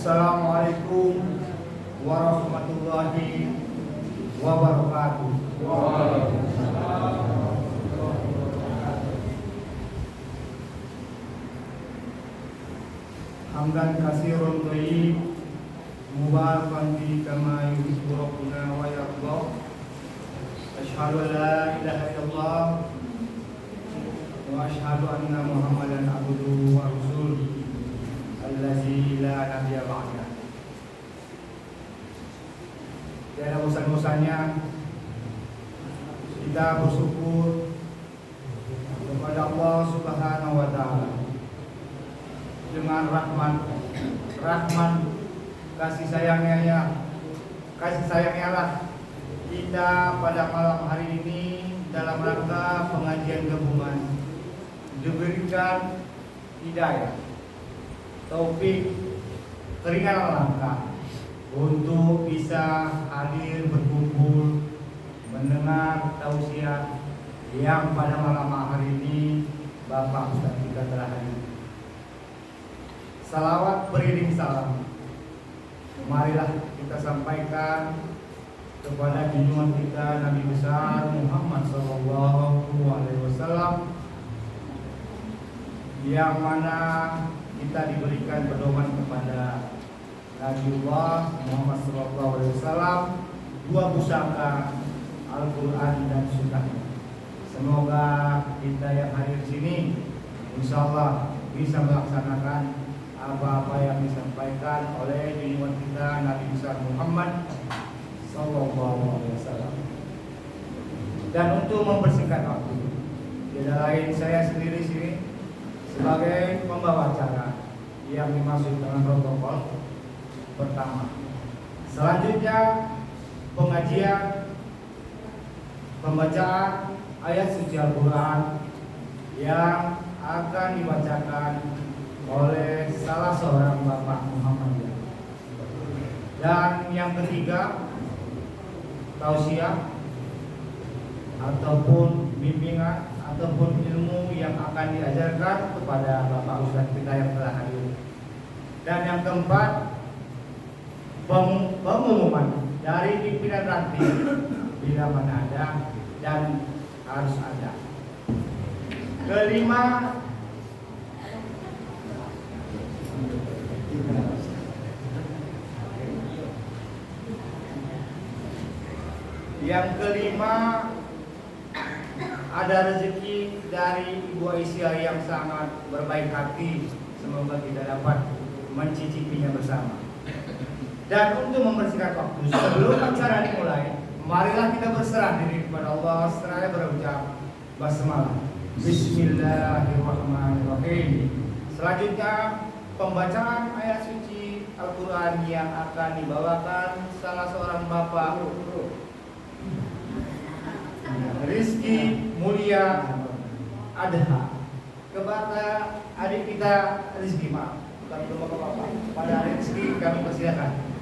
Assalamualaikum warahmatullahi wabarakatuh. Hamdan katsirun thayyib mubarakan fi kama yuhibbu rabbuna wa yarda. Asyhadu an la ilaha illallah wa asyhadu anna Muhammadan abduhu wa rasuluh allazi la nabiyya ba'da. Tiada bosan-bosannya kita bersyukur kepada Allah Subhanahu wa taala dengan rahmat kasih sayangnya lah kita pada malam hari ini dalam rangka pengajian gabungan diberikan hidayah, taufik, keringanan langkah untuk bisa hadir berkumpul mendengar tausiah yang pada malam hari ini Bapak Ustaz kita telah hadir. Salawat beriring salam, marilah kita sampaikan kepada junjungan kita Nabi besar Muhammad SAW, yang mana kita diberikan pedoman kepada Nabiullah Muhammad SAW, dua pusaka Al-Quran dan Sunnah. Semoga kita yang hadir di sini insya Allah bisa melaksanakan apa-apa yang disampaikan oleh junjungan kita Nabi besar Muhammad SAW. Dan untuk mempersingkat waktu, tidak lain saya sendiri sini sebagai pembawa acara yang dimaksud dengan protokol pertama. Selanjutnya pengajian pembacaan ayat suci Al-Quran yang akan dibacakan oleh salah seorang Bapak Muhammadiyah. Dan yang ketiga, tausiah ataupun bimbingan ataupun ilmu yang akan diajarkan kepada Bapak Ustaz kita yang telah hadir. Dan yang keempat, pengumuman dari pimpinan ranting bila mana ada dan harus ada. Kelima, ada rezeki dari Ibu Aisyah yang sangat berbaik hati. Semoga kita dapat mencicipinya bersama. Dan untuk mempersingkat waktu, sebelum acara dimulai, marilah kita berserah diri kepada Allah seraya berucap basmalah. Bismillahirrahmanirrahim. Selanjutnya pembacaan ayat suci Al-Quran yang akan dibawakan salah seorang Bapak Rizky Mulia Adha kepada adik kita Rizky, maaf, bukan Bapak. Pada Rizky kami persilakan.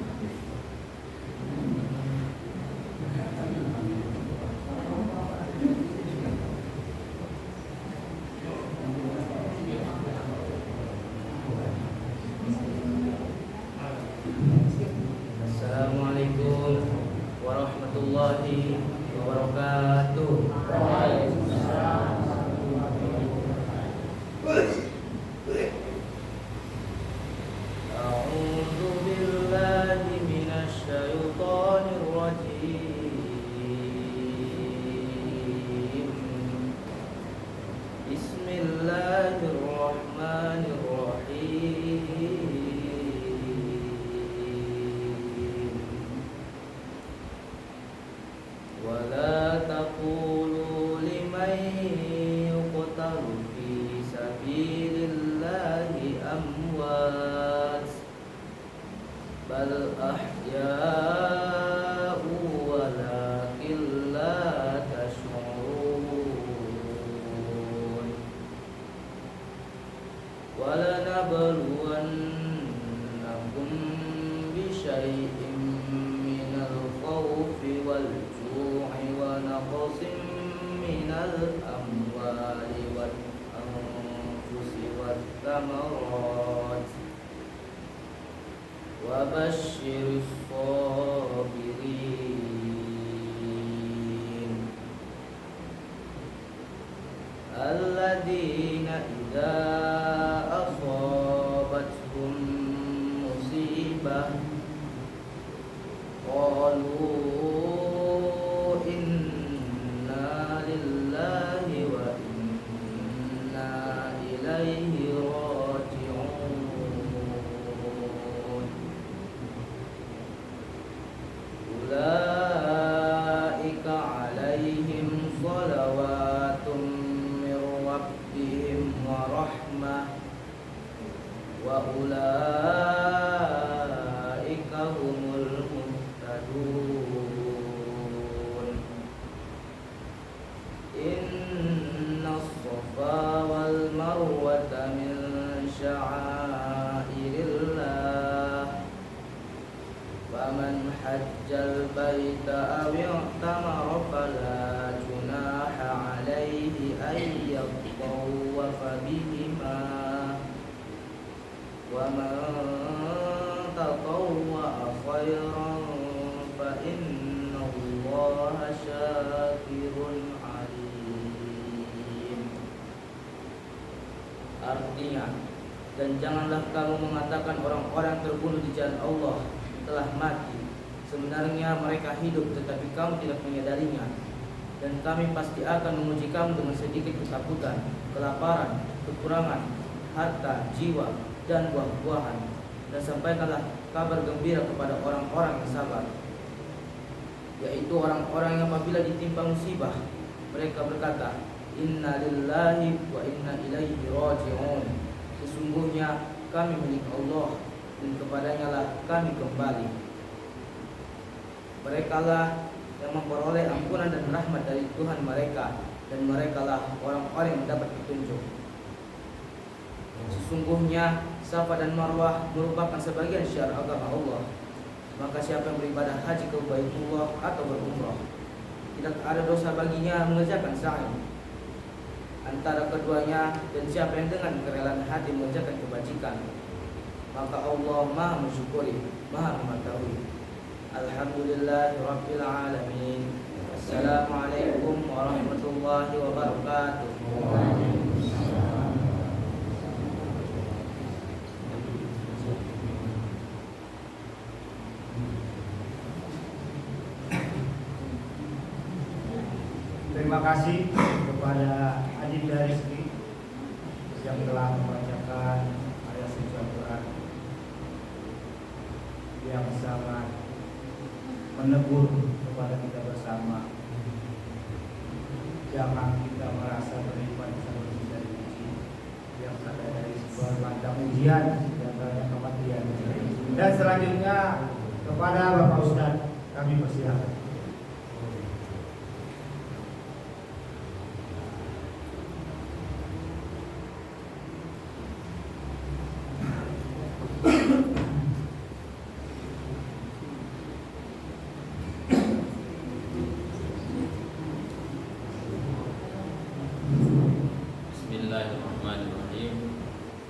Assalamualaikum warahmatullahi wabarakatuh. A'udzu billahi minasy syaithanir rajim. Bismillahirrahmanirrahim. ولا تقولوا لمن يقتل في سبيل الله أموات بل أحياء ولكن لا تشعرون ولنبلونكم بشيء من الخوف والجوع ونقص من الأموال والأنفس والثمرات وبشر الصابرين الذين إذا أصابتهم مصيبة قالوا إنا لله وإنا إليه راجعون أولئك عليهم صلوات من ربهم ورحمة وأولئك هم المهتدون إن الصفا والمروة من شعائر الله فمن حج البيت أو اعتمر فلا جناح عليه أن يطوف بهما ومن تطوع خيرا فإن الله شاكر عليم. Artinya, dan janganlah kamu mengatakan orang-orang terbunuh di jalan Allah telah mati, sebenarnya mereka hidup tetapi kamu tidak menyadarinya, dan kami pasti akan menguji kamu dengan sedikit ketakutan, kelaparan, kekurangan harta, jiwa, dan buah-buahan, dan sampaikanlah kabar gembira kepada orang-orang yang sabar, yaitu orang-orang yang apabila ditimpa musibah mereka berkata, Inna lillahi wa inna ilaihi raji'un. Sesungguhnya kami milik Allah dan kepadanya lah kami kembali. Merekalah yang memperoleh ampunan dan rahmat dari Tuhan mereka, dan merekalah orang-orang yang mendapat petunjuk. Sesungguhnya Safa dan Marwah merupakan sebagian syiar agama Allah. Maka siapa yang beribadah haji ke Baitullah atau berumrah, tidak ada dosa baginya mengerjakan sa'i antara keduanya, dan siapa yang dengan kerelaan hati mengerjakan kebajikan, maka Allah Maha mensyukuri, Maha mengetahui. Alhamdulillahirabbil alamin. Assalamualaikum warahmatullahi wabarakatuh. Terima kasih kepada Adinda Rizky yang telah membacakan ayat suci Al-Quran yang sangat menegur kepada kita bersama. Jangan kita merasa beriman sama bisa diuji, yang ada dari sebuah macam ujian yang banyak kematian. Dan selanjutnya kepada Bapak Ustadz kami persilakan.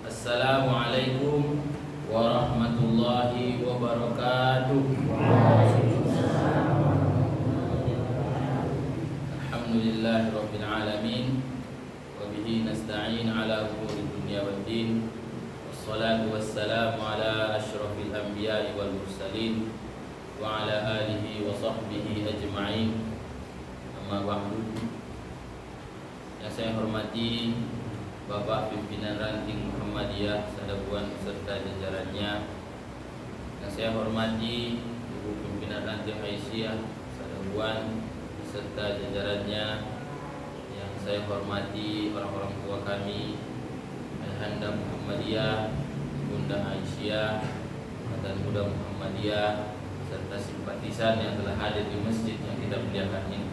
Assalamualaikum warahmatullahi wabarakatuh. Alhamdulillahirabbil alamin wa bihi nasta'in ala umuri dunya waddin. Wassalatu wassalamu ala asyrafil anbiya'i wal mursalin wa ala alihi wa sahbihi ajma'in. Amma ba'du. Yang saya hormati Bapak Pimpinan Ranting Muhammadiyah Sadabuan serta jajarannya, yang saya hormati Ibu Pimpinan Ranting Aisyah Sadabuan serta jajarannya, yang saya hormati orang-orang tua kami, Ayahanda Muhammadiyah, Bunda Aisyah, Angkatan Muda Muhammadiyah, serta simpatisan yang telah hadir di masjid yang kita muliakan ini.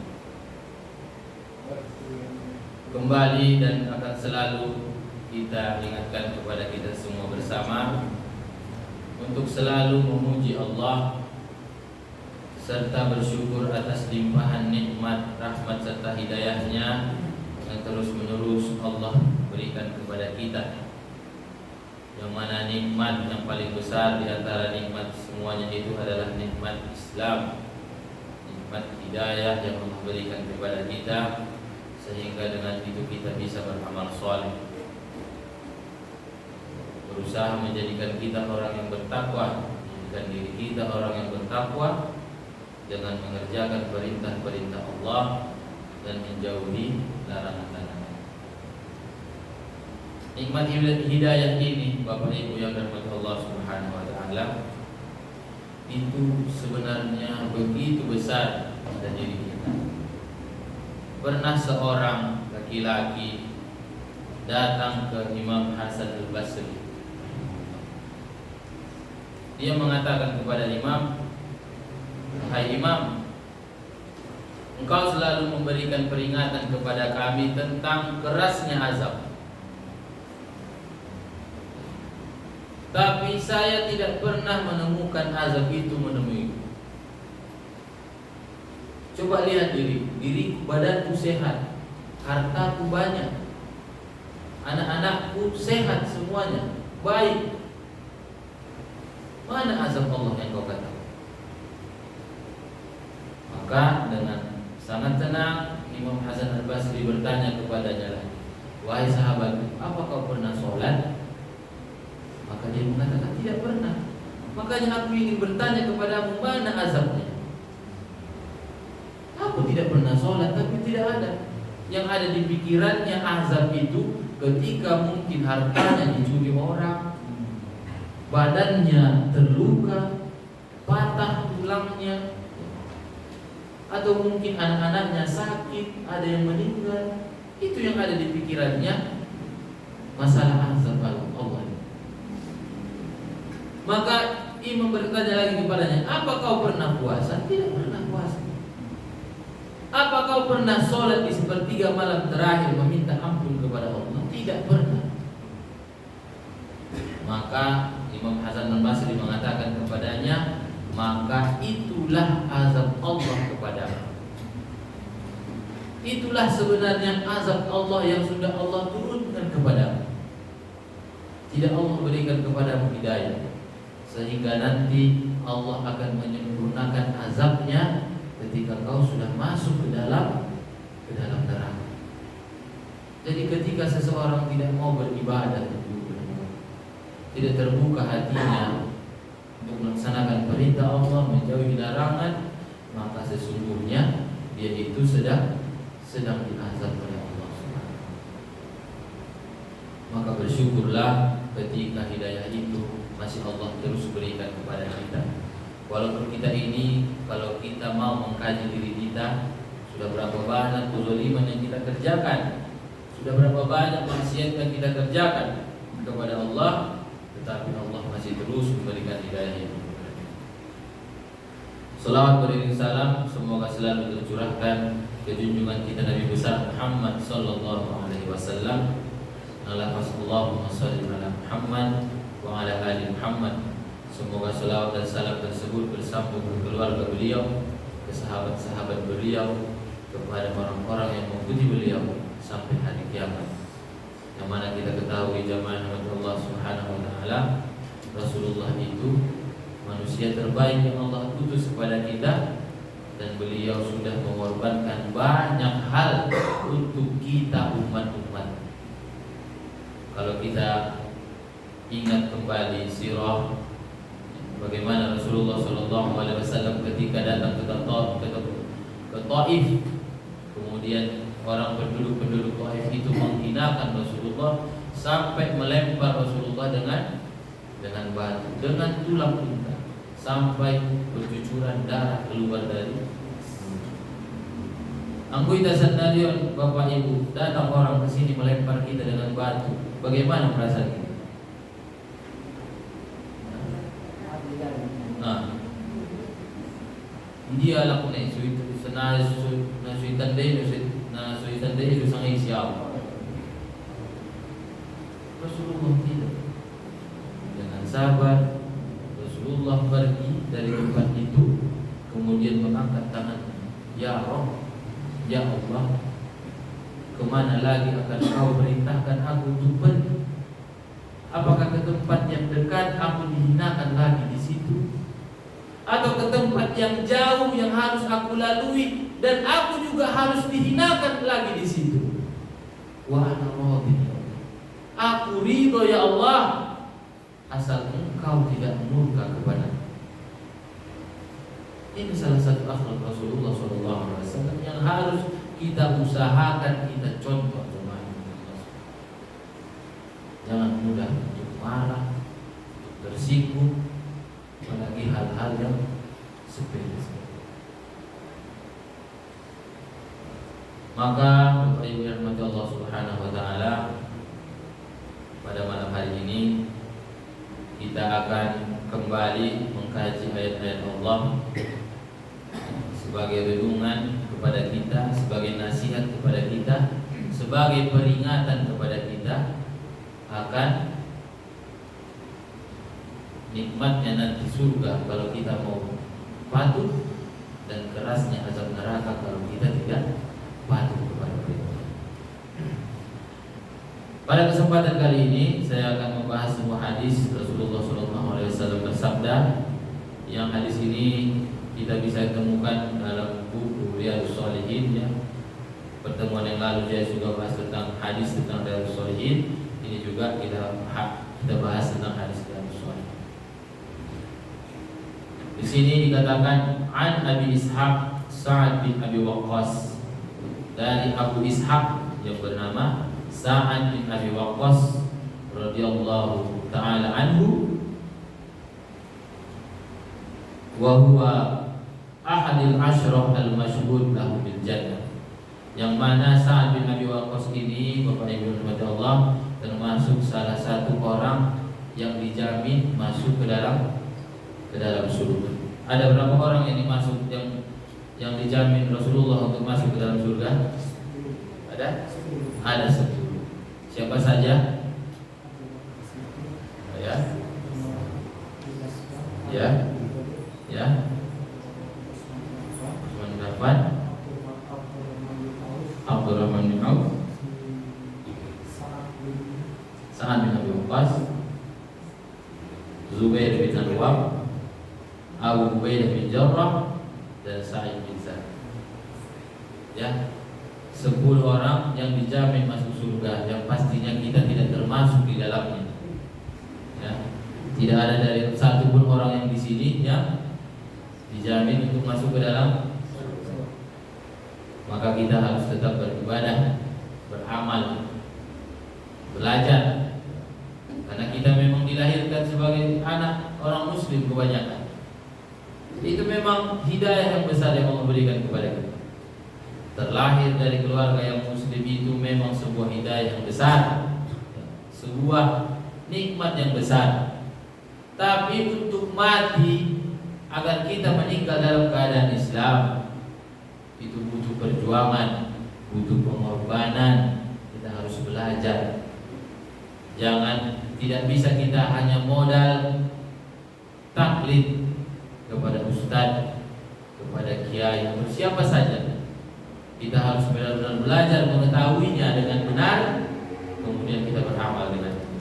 Kembali dan akan selalu kita ingatkan kepada kita semua bersama untuk selalu memuji Allah serta bersyukur atas limpahan nikmat, rahmat serta hidayahnya yang terus menerus Allah berikan kepada kita. yang mana nikmat yang paling besar di antara nikmat semuanya itu adalah nikmat Islam, nikmat hidayah yang Allah berikan kepada kita, sehingga dengan itu kita bisa beramal saleh, berusaha menjadikan kita orang yang bertakwa, menjadikan diri kita orang yang bertakwa dengan mengerjakan perintah-perintah Allah dan menjauhi larangan-larangan. Nikmat hidayah ini, Bapak Ibu yang dirahmati Allah Subhanahu wa taala, itu sebenarnya begitu besar pada diri kita. Pernah seorang laki-laki datang ke Imam Hasan Al-Basri. Dia mengatakan kepada Imam, "Hai Imam, engkau selalu memberikan peringatan kepada kami tentang kerasnya azab. Tapi saya tidak pernah menemukan azab itu menemuiku. Coba lihat diriku, badanku sehat, hartaku banyak, anak-anakku sehat semuanya, baik. Mana azab Allah yang kau katakan?" Maka dengan sangat tenang Imam Hasan Al-Basri bertanya kepadanya lagi, "Wahai sahabatku, apa kau pernah sholat?" Maka dia mengatakan, "Tidak pernah. Makanya aku ingin bertanya kepadamu, mana azabnya?" Aku tidak pernah sholat, tapi tidak ada. Yang ada di pikirannya azab itu ketika mungkin hartanya dicuri orang, badannya terluka, patah tulangnya, atau mungkin anak-anaknya sakit, ada yang meninggal. Itu yang ada di pikirannya, masalah azab Allah. Maka Imam bertanya lagi kepadanya, "Apa kau pernah puasa?" "Tidak pernah puasa." "Apa kau pernah sholat di sepertiga malam terakhir meminta ampun kepada Allah?" "Tidak pernah." Maka Imam Hasan Al-Basri mengatakan kepadanya, "Maka itulah azab Allah kepadamu. Itulah sebenarnya azab Allah yang sudah Allah turunkan kepadamu. Tidak Allah berikan kepadamu hidayah, sehingga nanti Allah akan menyempurnakan azabnya ketika kau sudah masuk ke dalam neraka." Jadi ketika seseorang tidak mau beribadah, tidak terbuka hatinya untuk melaksanakan perintah Allah, menjauhi larangan, maka sesungguhnya dia itu sedang diazab oleh Allah Subhanahu. Maka bersyukurlah ketika hidayah itu masih Allah terus berikan kepada kita. Walaupun kita ini, kalau kita mau mengkaji diri kita, sudah berapa banyak kezaliman yang kita kerjakan, sudah berapa banyak maksiat yang kita kerjakan kepada Allah, tetapi Allah masih terus memberikan hidayah itu. Salawat beriring salam semoga selalu tercurahkan ke junjungan kita Nabi besar Muhammad sallallahu alaihi wasallam. Allahumma shalli ala Muhammad wa ala ali Muhammad. Semoga salawat dan salam tersebut bersambung ke keluarga beliau, ke sahabat-sahabat beliau, kepada orang-orang yang mengikuti beliau sampai hari kiamat. Yang mana kita ketahui jamaah Allah Subhanahu wa taala, Rasulullah itu manusia terbaik yang Allah utus kepada kita, dan beliau sudah mengorbankan banyak hal untuk kita umat-umat. Kalau kita ingat kembali sirah bagaimana Rasulullah SAW ketika datang ke Taif, kemudian orang penduduk Taif itu menghinakan Rasulullah sampai melempar Rasulullah dengan batu, dengan tulang unta, sampai bercucuran darah keluar dari anggota sandalion. Bapak Ibu, datang orang ke sini melempar kita dengan batu, bagaimana perasaan kita? Nah, dia lakukan itu nasuitan deh itu sangat siapa? Rasulullah tidak. Dengan sabar Rasulullah pergi dari tempat itu, kemudian mengangkat tangan, "Ya Rabb, ya Allah, kemana lagi akan kau perintahkan aku untuk pergi? Apakah ke tempat yang dekat aku dihinakan lagi di situ, atau ke tempat yang jauh yang harus aku lalui dan aku juga harus dihinakan lagi di situ. Wa ana radhi. Aku ridho ya Allah, asal Engkau tidak murka kepada. Ini salah satu akhlak Rasulullah SAW yang harus kita usahakan, kita contoh teman-teman. Jangan mudah untuk marah, untuk tersinggung, apalagi hal-hal yang sepele. Maka Bapak Ibu yang dirahmati Allah Subhanahu wa taala, pada malam hari ini kita akan kembali mengkaji ayat-ayat Allah sebagai renungan kepada kita, sebagai nasihat kepada kita, sebagai peringatan kepada kita akan nikmatnya nanti surga kalau kita mau patuh, dan kerasnya azab neraka kalau kita tidak patuh kepada perintah. Pada kesempatan kali ini saya akan membahas sebuah hadis Rasulullah SAW bersabda, yang hadis ini kita bisa temukan dalam buku Riyadhus Shalihin ya. Pertemuan yang lalu saya sudah bahas tentang hadis tentang Riyadhus Shalihin. Ini juga kita bahas tentang hadis Riyadhus Shalihin. Di sini dikatakan an Abi Ishaq Sa'ad bin Abi Waqqas, dari Abu Ishaq yang bernama Sa'ad bin Abi Waqqas radhiyallahu taala anhu, wa huwa ahadil asyrah al-masyhud lahu bil jannah. Yang mana Sa'ad bin Abi Waqqas ini, Bapak Ibu rahmati Allah, termasuk salah satu orang yang dijamin masuk ke dalam surga. Ada berapa orang yang dimasuk yang dijamin Rasulullah untuk masuk ke dalam surga? Ada 10. Siapa saja? Ya. Utsman bin Affan, Abdurrahman bin Auf, Sa'ad bin Abi Waqqas, Zubair bin Al-Awwam, Abu Ubaidah bin Jarrah, dan Sa'id bin Zaid. Ya, 10 orang yang dijamin masuk surga, yang pastinya kita tidak termasuk di dalamnya. Ya, tidak ada dari satu pun orang yang di sini yang dijamin untuk masuk ke dalam. Maka kita harus tetap beribadah, beramal, belajar, karena kita memang dilahirkan sebagai anak orang Muslim kebanyakan. Itu memang hidayah yang besar yang Allah berikan kepada kita. Terlahir dari keluarga yang Muslim itu memang sebuah hidayah yang besar, sebuah nikmat yang besar. Tapi untuk mati, agar kita meninggal dalam keadaan Islam, itu butuh perjuangan, butuh pengorbanan. Kita harus belajar. Tidak bisa kita hanya modal taklid kepada ustaz, kepada kiai atau siapa saja. Kita harus benar-benar belajar mengetahuinya dengan benar, kemudian kita beramal dengan itu.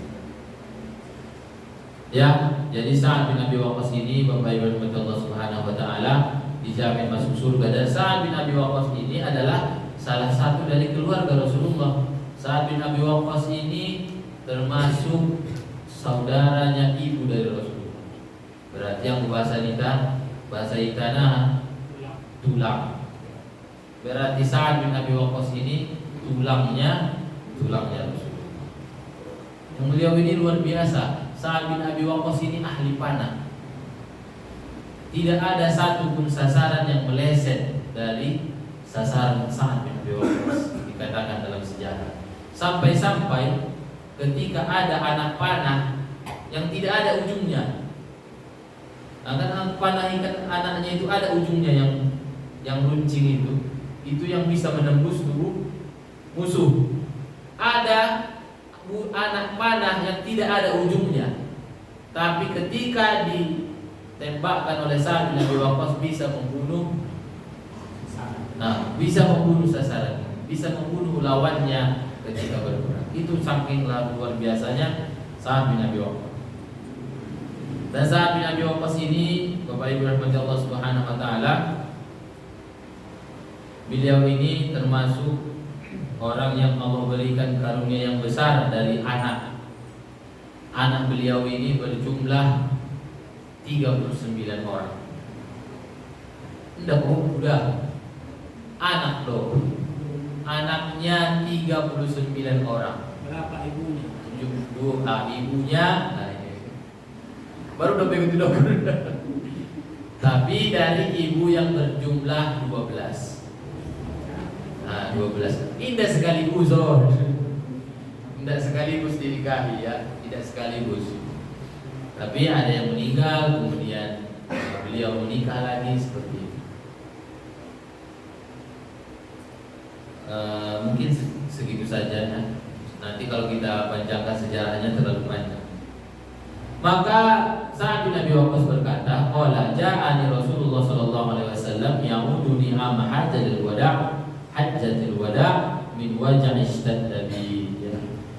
Ya, jadi Sa'ad bin Abi Waqqas ini, Bapak Ibu Allah Subhanahu wa taala, dijamin masuk surga. Dan Sa'ad bin Abi Waqqas ini adalah salah satu dari keluarga Rasulullah. Sa'ad bin Abi Waqqas ini termasuk saudaranya ibu dari Rasulullah. Berarti yang bahasa itanah tulang. Berarti Sa'ad bin Abi Waqqas ini tulangnya Rasulullah. Yang beliau ini luar biasa. Sa'ad bin Abi Waqqas ini ahli panah. Tidak ada satu pun sasaran yang meleset dari sasaran Sa'ad bin Abi Waqqas, dikatakan dalam sejarah. Sampai-sampai ketika ada anak panah yang tidak ada ujungnya. Anak panah ikan anaknya itu ada ujungnya yang runcing itu yang bisa menembus tubuh musuh. Ada anak panah yang tidak ada ujungnya, tapi ketika ditembakkan oleh Sa'ad bin Abi Waqqas bisa membunuh sasaran, bisa membunuh lawannya ketika berperang. Itu saking luar biasanya Sa'ad bin Abi Waqqas. Dan Sa'ad bin Abi Waqqas ini, Bapak Ibu rahmati Allah Subhanahu wa taala, beliau ini termasuk orang yang Allah berikan karunia yang besar dari anak. Anak beliau ini berjumlah 39 orang. Ndak udah anak loh. Anaknya 39 orang. Berapa ibunya? 72 ibunya. Nah, baru udah begitu dong. Tapi dari ibu yang berjumlah 12. Nah, 12. Indah sekaligus, oh. Tidak sekaligus dinikahi ya, tidak sekaligus. Tapi ada yang meninggal, kemudian beliau menikah lagi seperti itu. Mungkin segitu saja ya. Nanti kalau kita panjangkan sejarahnya terlalu panjang. Maka Sa'ad bin Abi Waqqas berkata, qala ja'ani Rasulullah sallallahu alaihi wasallam ya'uduni amma hajjatul wada' min waj'i ishtadda bi.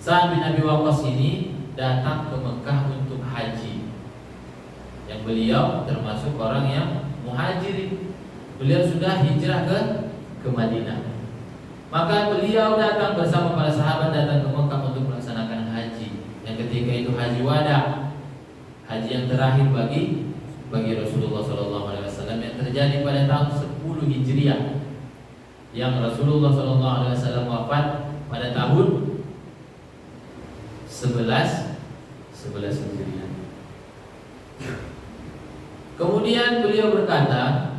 Sa'ad bin Abi Waqqas ini datang ke Mekah untuk haji. Yang beliau termasuk orang yang muhajirin. Beliau sudah hijrah ke Madinah. Maka beliau datang bersama para sahabat datang ke Mekah untuk melaksanakan haji. Yang ketika itu haji wada', haji yang terakhir bagi Rasulullah SAW yang terjadi pada tahun 10 Hijriah. Yang Rasulullah SAW wafat pada tahun 11 Hijriah. Kemudian beliau berkata,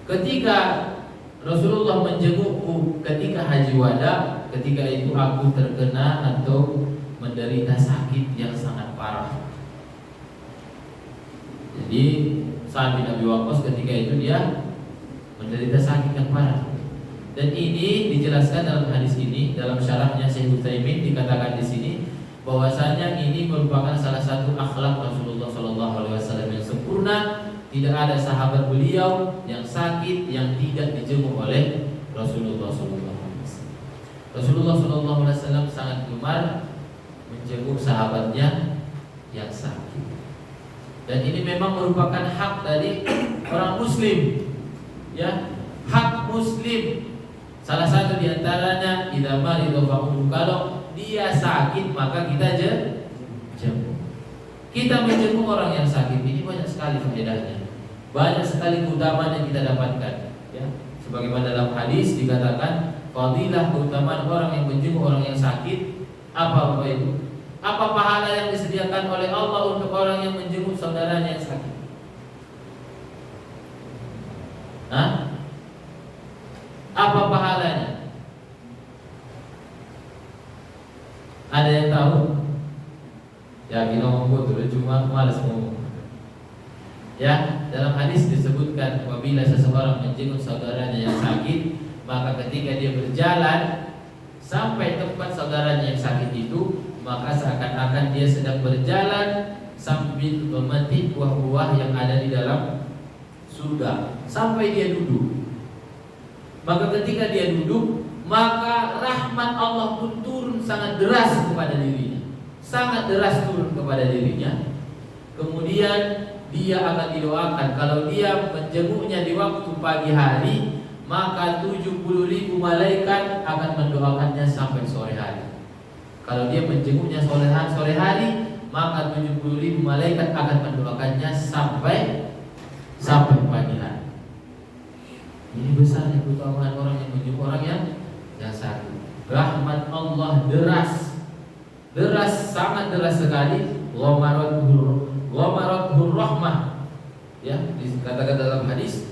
ketika Rasulullah menjengukku ketika haji wada, ketika itu aku terkena atau menderita sakit yang sangat parah. Jadi Sa'ad bin Abi Waqqas ketika itu dia menderita sakit yang parah. Dan ini dijelaskan dalam hadis ini, dalam syarahnya Syekh Utsaimin dikatakan di sini bahwasanya ini merupakan salah satu akhlak Rasulullah SAW yang sempurna. Tidak ada sahabat beliau yang sakit yang tidak dijenguk oleh Rasulullah SAW. Rasulullah SAW sangat gemar menjenguk sahabatnya yang sakit. Dan ini memang merupakan hak dari orang Muslim, ya, hak Muslim. Salah satu diantaranya idza marida fa'udhu, kalau dia sakit maka kita jenguk. Kita menjenguk orang yang sakit ini banyak sekali faedahnya, banyak sekali keutamaan yang kita dapatkan. Ya, sebagaimana dalam hadis dikatakan fadilah keutamaan orang yang menjenguk orang yang sakit. Apa itu? Apa pahala yang disediakan oleh Allah untuk orang yang menjenguk saudaranya yang sakit? Hah? Apa pahalanya? Ada yang tahu? Ya, kita ngomong dulu, cuma malas ngomong. Ya, dalam hadis disebutkan apabila seseorang menjenguk saudaranya yang sakit, maka ketika dia berjalan sampai tempat saudaranya yang sakit itu, maka seakan-akan dia sedang berjalan sambil memetik buah-buah yang ada di dalam surga sampai dia duduk. Maka ketika dia duduk, maka rahmat Allah pun turun sangat deras kepada dirinya. Sangat deras turun kepada dirinya. Kemudian dia akan didoakan. Kalau dia menjenguknya di waktu pagi hari, maka 70.000 malaikat akan mendoakannya sampai sore hari. Kalau dia menjenguknya sore hari, maka 70.000 malaikat akan mendoakannya sampai pagi hari. Ini besarnya keutamaan orang yang menjenguk orang yang sakit. Rahmat Allah deras, sangat deras sekali. Ghamaratul rahmah. Ya, dikatakan dalam hadis,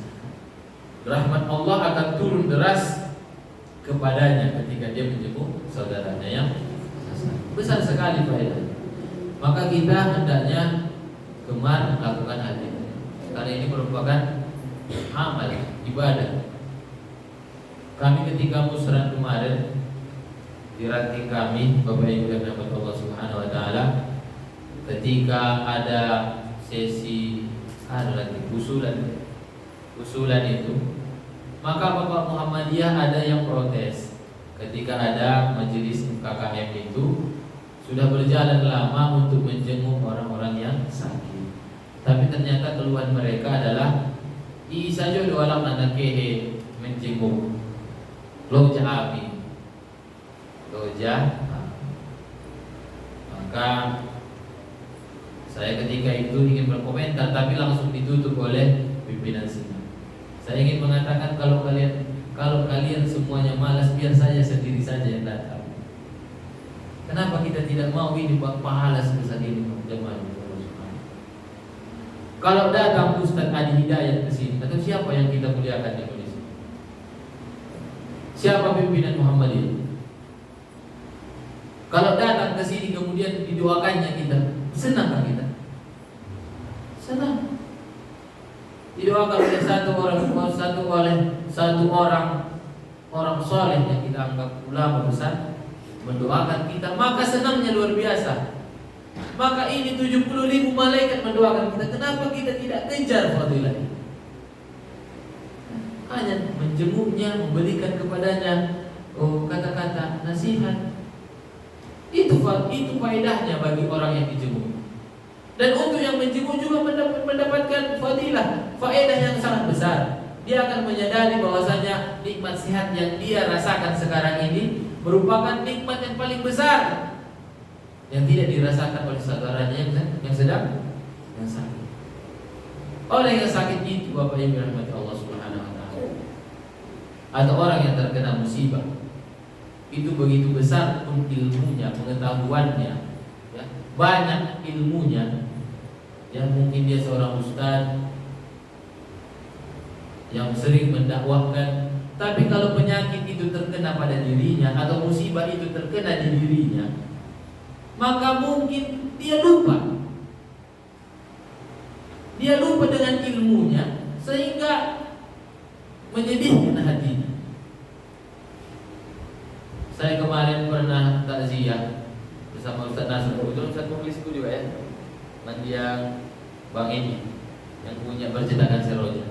rahmat Allah akan turun deras kepadanya ketika dia menjenguk saudaranya yang sakit. Besar sekali faedahnya. Maka kita hendaknya gemar melakukan hal ini, karena ini merupakan amal ibadah. Kami ketika musran kemarin di ranting kami, Bapak Ibu yang dirahmati Allah Subhanahu wa taala, ketika ada sesi usulan itu, maka Bapak Muhammadiyah ada yang protes ketika ada majelis KKM itu sudah berjalan lama untuk menjenguk orang-orang yang sakit. ternyata keluhan mereka adalah saja doalam anak kehe menjenguk loja api loja. Maka saya ketika itu ingin berkomentar, tapi langsung ditutup oleh pimpinan sidang. Saya ingin mengatakan kalau kalian semuanya malas, biar saja sendiri saja yang datang. Kenapa kita tidak mau ini pahala sebesar ini jemaah? Kalau datang Ustaz Adi Hidayat ke sini, atau siapa yang kita muliakan di Indonesia? Siapa pimpinan Muhammadiyah? Kalau datang ke sini kemudian didoakannya kita, senang kan kita? Senang. Didoakan oleh satu orang soleh yang kita anggap ulama besar mendoakan kita, maka senangnya luar biasa. Maka ini 70.000 malaikat mendoakan kita. Kenapa kita tidak kejar fadilah? Hanya menjenguknya, memberikan kepadanya kata-kata nasihat. Itu faedahnya bagi orang yang dijenguk. Dan untuk yang menjenguk juga mendapatkan fadilah, faedah yang sangat besar. Dia akan menyadari bahwasanya nikmat sehat yang dia rasakan sekarang ini merupakan nikmat yang paling besar yang tidak dirasakan oleh saudaranya yang sedang sakit. Oleh yang sakit itu, Bapak Ibu rahmati Allah Subhanahu wa taala, atau orang yang terkena musibah, itu begitu besar pun ilmunya, pengetahuannya, ya, banyak ilmunya. Ya, mungkin dia seorang ustaz yang sering mendakwahkan, tapi kalau penyakit itu terkena pada dirinya atau musibah itu terkena di dirinya, maka mungkin dia lupa dengan ilmunya sehingga menyedihkan hatinya. Saya kemarin pernah takziah bersama Ustaz Nasrul, kebetulan Ustaz Mukhlisku juga ya, Mandiang Bang ini yang punya percetakan Seroja.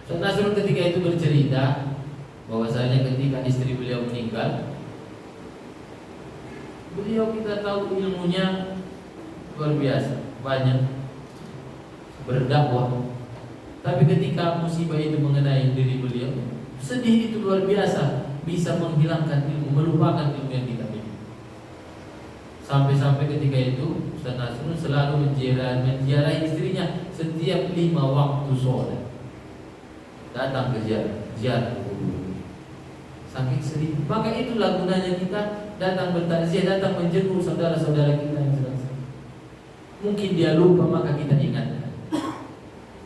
Ustaz Nasrul ketika itu bercerita bahwasanya ketika istri beliau meninggal, beliau kita tahu ilmunya luar biasa, banyak berdakwah. Tapi ketika musibah itu mengenai diri beliau, sedih itu luar biasa, bisa menghilangkan ilmu, melupakan ilmu yang kita miliki. Sampai-sampai ketika itu Ustaz Nasrul selalu menziarahi istrinya setiap 5 waktu sholat. Datang ke ziarah kubur. Saking sedih. Maka itulah gunanya kita datang bertakziah, datang menjenguk saudara-saudara kita yang sedang sakit. Mungkin dia lupa, maka kita ingatkan.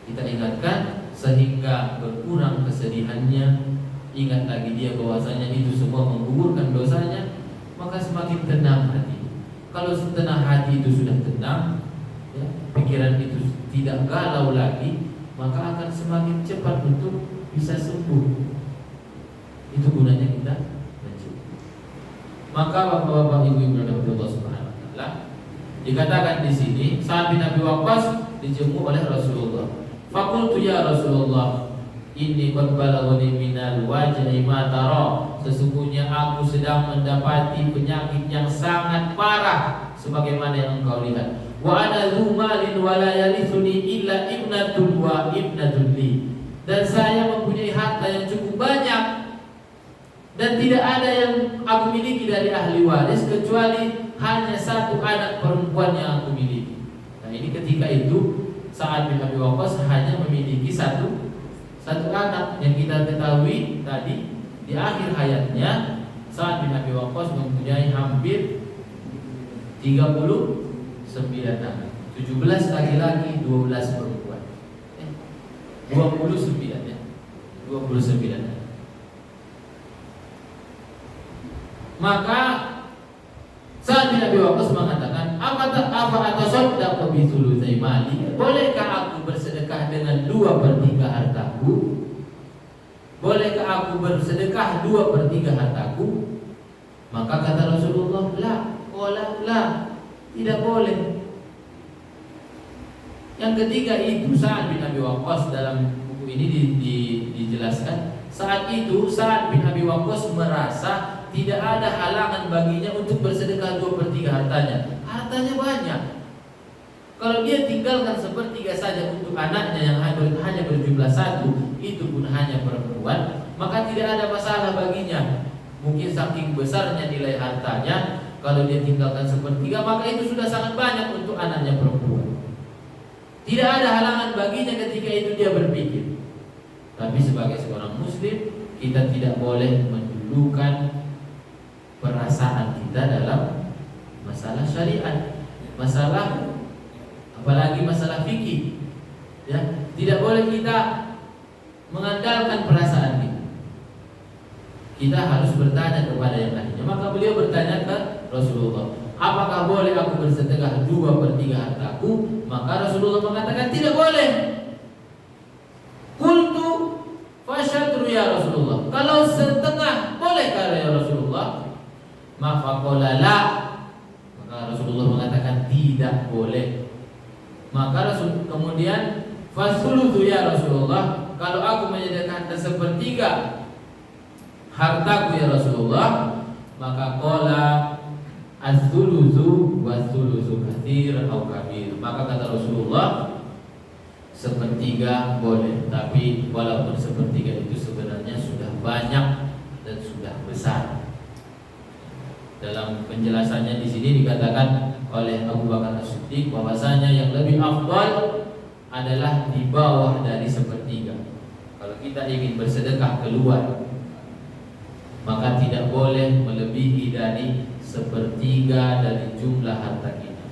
Kita ingatkan sehingga berkurang kesedihannya. Ingat lagi dia bahwasanya itu semua menggugurkan dosanya, maka semakin tenang hati. Kalau tenang hati itu sudah tenang, ya, pikiran itu tidak galau lagi, maka akan semakin cepat untuk bisa sembuh. Itu gunanya kita menjenguk. Maka bapak-bapak, ibu-ibu dan Allah Subhanahu wa taala, dikatakan di sini Sa'ad bin Abi Waqqas dijenguk oleh Rasulullah. Faqultu ya Rasulullah, inni qad balaghani minal wajhi ma tara. Sesungguhnya aku sedang mendapati penyakit yang sangat parah sebagaimana yang engkau lihat. Wa ana dzu malin wa la yarithuni illa ibnatun wa ibnatun li. Dan saya mempunyai harta yang cukup banyak dan tidak ada yang aku miliki dari ahli waris kecuali hanya satu anak perempuan yang aku miliki. Nah, ini ketika itu Sa'ad bin Abi Waqqas hanya memiliki satu anak. Yang kita ketahui tadi di akhir hayatnya Sa'ad bin Abi Waqqas mempunyai hampir 39 anak, 17 laki-laki, 12 perempuan. 29 ya. 29. Maka Sa'ad bin Abi Waqqas mengatakan, apa atasaddaqu bi thulutsai mali? Bolehkah aku bersedekah dengan 2/3 hartaku? Bolehkah aku bersedekah 2/3 hartaku? Maka kata Rasulullah, la, tidak boleh. Yang ketiga itu Sa'ad bin Abi Waqqas, dalam buku ini dijelaskan, saat itu Sa'ad bin Abi Waqqas merasa tidak ada halangan baginya untuk bersedekah 2/3 hartanya. Hartanya banyak. Kalau dia tinggalkan sepertiga saja untuk anaknya yang hanya berjumlah satu, itu pun hanya perempuan, maka tidak ada masalah baginya. Mungkin saking besarnya nilai hartanya, kalau dia tinggalkan sepertiga, maka itu sudah sangat banyak untuk anaknya perempuan. Tidak ada halangan baginya ketika itu dia berpikir. Tapi sebagai seorang muslim, kita tidak boleh mendulukan perasaan kita dalam masalah syariat, apalagi masalah fikih. Ya, tidak boleh kita mengandalkan perasaan kita. Kita harus bertanya kepada yang ahlinya. Maka beliau bertanya ke Rasulullah, apakah boleh aku bersedekah 2/3 hartaku? Maka Rasulullah mengatakan tidak boleh. Qultu fasyatru ya Rasulullah, kalau setengah boleh ya Rasulullah? Maka Rasulullah mengatakan tidak boleh. Maka kemudian fasulutu ya Rasulullah, kalau aku menyedekahkan 1/3 hartaku ya Rasulullah, maka qala az-thulutsu was-thulutsu katsir atau kabir. Maka kata Rasulullah, 1/3 boleh, tapi walaupun 1/3 itu sebenarnya sudah banyak dan sudah besar. Dalam penjelasannya di sini dikatakan oleh Abu Bakar As-Siddiq bahwasanya yang lebih afdal adalah di bawah dari 1/3. Kalau kita ingin bersedekah keluar, maka tidak boleh melebihi dari 1/3 dari jumlah harta kita.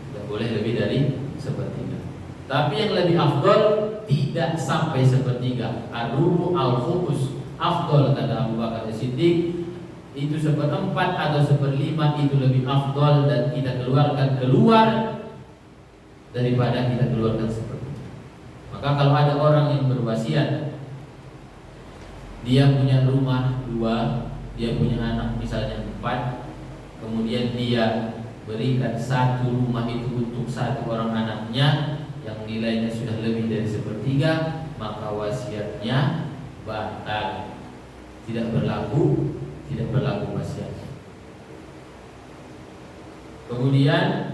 Tidak boleh lebih dari 1/3. Tapi yang lebih afdal tidak sampai 1/3. Ar-rubu al-khumus afdal kata Abu Bakar As-Siddiq. Itu 1/4 atau 1/5 itu lebih afdal dan kita keluarkan keluar daripada kita keluarkan 1/3. Maka kalau ada orang yang berwasiat, dia punya rumah 2, dia punya anak misalnya 4, kemudian dia berikan 1 rumah itu untuk 1 orang anaknya yang nilainya sudah lebih dari 1/3, maka wasiatnya batal, tidak berlaku wasiatnya. Kemudian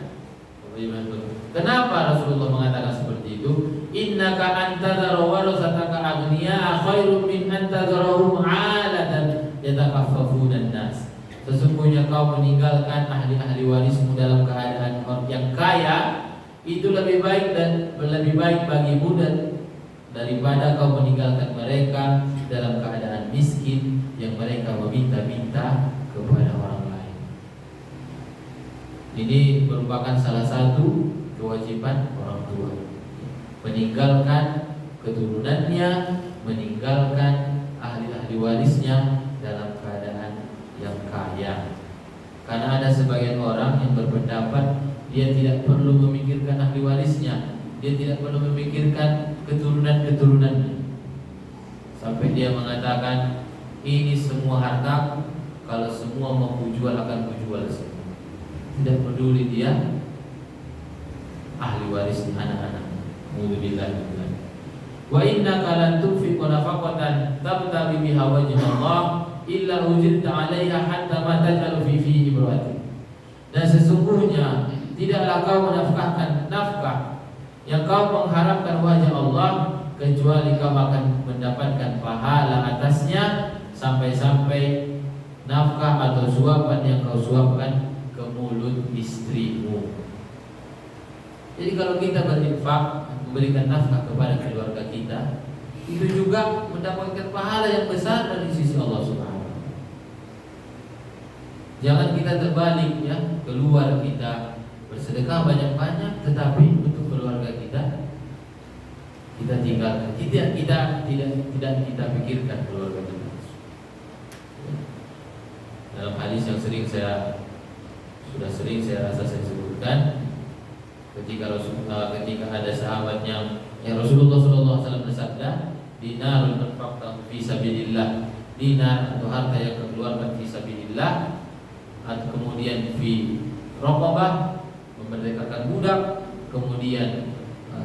kenapa Rasulullah mengatakan seperti itu? Innaka antadhara warasataka aghniya khairun min antadharahum 'alatan yatakaffafuna an-nas. Sesungguhnya kau meninggalkan ahli-ahli warismu dalam keadaan yang kaya, itu lebih baik dan lebih baik bagimu dan daripada kau meninggalkan mereka dalam keadaan miskin yang mereka meminta-minta kepada orang lain. Ini merupakan salah satu kewajiban orang tua, meninggalkan keturunannya, meninggalkan ahli-ahli warisnya dalam keadaan yang kaya. Karena ada sebagian orang yang berpendapat dia tidak perlu memikirkan ahli warisnya, dia tidak perlu memikirkan keturunan-keturunannya, sampai dia mengatakan, ini semua harta, kalau semua mau kujual akan kujual semua. Tidak peduli dia ahli warisnya, anak-anaknya. Alhamdulillah. Wa innaka lan tunfiqu nafaqatan tabtaghi biha wajha Allah illa ujirta 'alaiha hatta ma taj'alu fi imratik. Dan sesungguhnya tidaklah kau menafkahkan nafkah yang kau mengharapkan wajah Allah kecuali kau akan mendapatkan pahala atasnya sampai-sampai nafkah atau suapan yang kau suapkan ke mulut istrimu. Jadi kalau kita berinfak, memberikan nafkah kepada keluarga kita, itu juga mendapatkan pahala yang besar dari sisi Allah Subhanahu. Jangan kita terbalik ya, keluar kita bersedekah banyak-banyak, tetapi untuk keluarga kita tinggalkan. Tidak kita pikirkan keluarga kita. Dalam hadis yang sudah sering saya rasa saya sebutkan, ketika ada sahabat yang Rasulullah SAW bersabda, dinarun anfaqtahu fi sabilillah, dinar atau harta yang kau keluarkan fi sabilillah, atau kemudian fi raqabah, memerdekakan budak, kemudian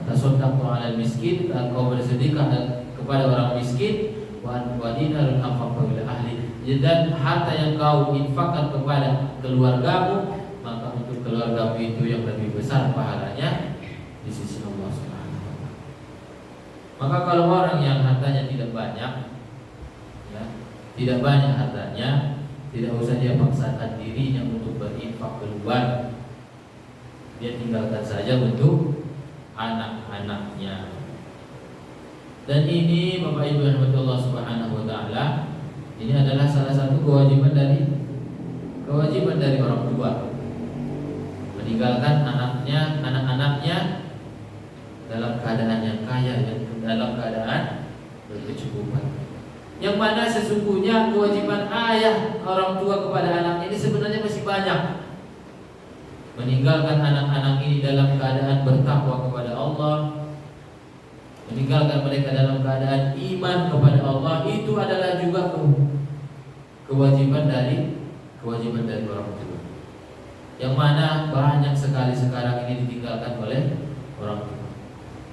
tasaddaqu 'alal miskin, kau bersedekah kepada orang miskin, wa dinarun anfaqtahu ila ahli, dan harta yang kau infakkan kepada keluargamu, maka untuk keluarga itu yang lebih besar pahalanya di sisi Allah Subhanahu wa taala. Maka kalau orang yang hartanya tidak banyak, ya, tidak banyak hartanya, tidak usah dia paksakan dirinya untuk berinfak keluar. Dia tinggalkan saja untuk anak-anaknya. Dan ini Bapak Ibu yang dirahmati Allah Subhanahu wa taala, ini adalah salah satu kewajiban dari orang tua. Meninggalkan anak-anaknya dalam keadaan yang kaya dan dalam keadaan berkecukupan. Yang mana sesungguhnya kewajiban ayah orang tua kepada anaknya ini sebenarnya masih banyak. Meninggalkan anak-anak ini dalam keadaan bertakwa kepada Allah, meninggalkan mereka dalam keadaan iman kepada Allah, itu adalah juga kewajiban dari orang tua. Yang mana banyak sekali sekarang ini ditinggalkan oleh orang tua.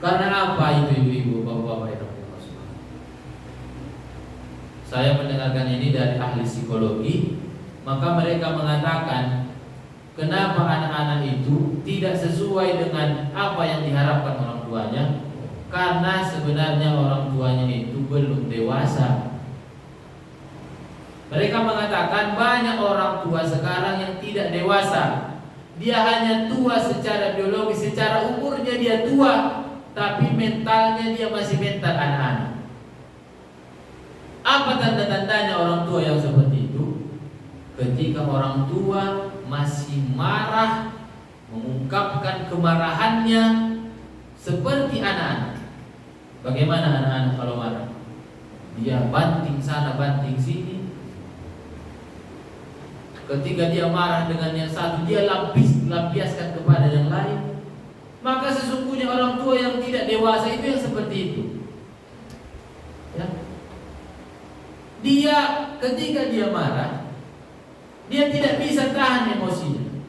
Karena apa itu ibu-ibu, bapak-bapak yang bermaksud? Saya mendengarkan ini dari ahli psikologi, maka mereka mengatakan kenapa anak-anak itu tidak sesuai dengan apa yang diharapkan orang tuanya? Karena sebenarnya orang tuanya itu belum dewasa. Mereka mengatakan banyak orang tua sekarang yang tidak dewasa. Dia hanya tua secara biologis, secara umurnya dia tua, tapi mentalnya dia masih mental anak-anak. Apa tanda-tandanya orang tua yang seperti itu? Ketika orang tua masih marah, mengungkapkan kemarahannya seperti anak-anak. Bagaimana anak-anak kalau marah? Dia banting sana, banting sini. Ketika dia marah dengan yang satu, dia lampiaskan kepada yang lain. Maka sesungguhnya orang tua yang tidak dewasa itu yang seperti itu, ya. Dia ketika dia marah, dia tidak bisa tahan emosinya.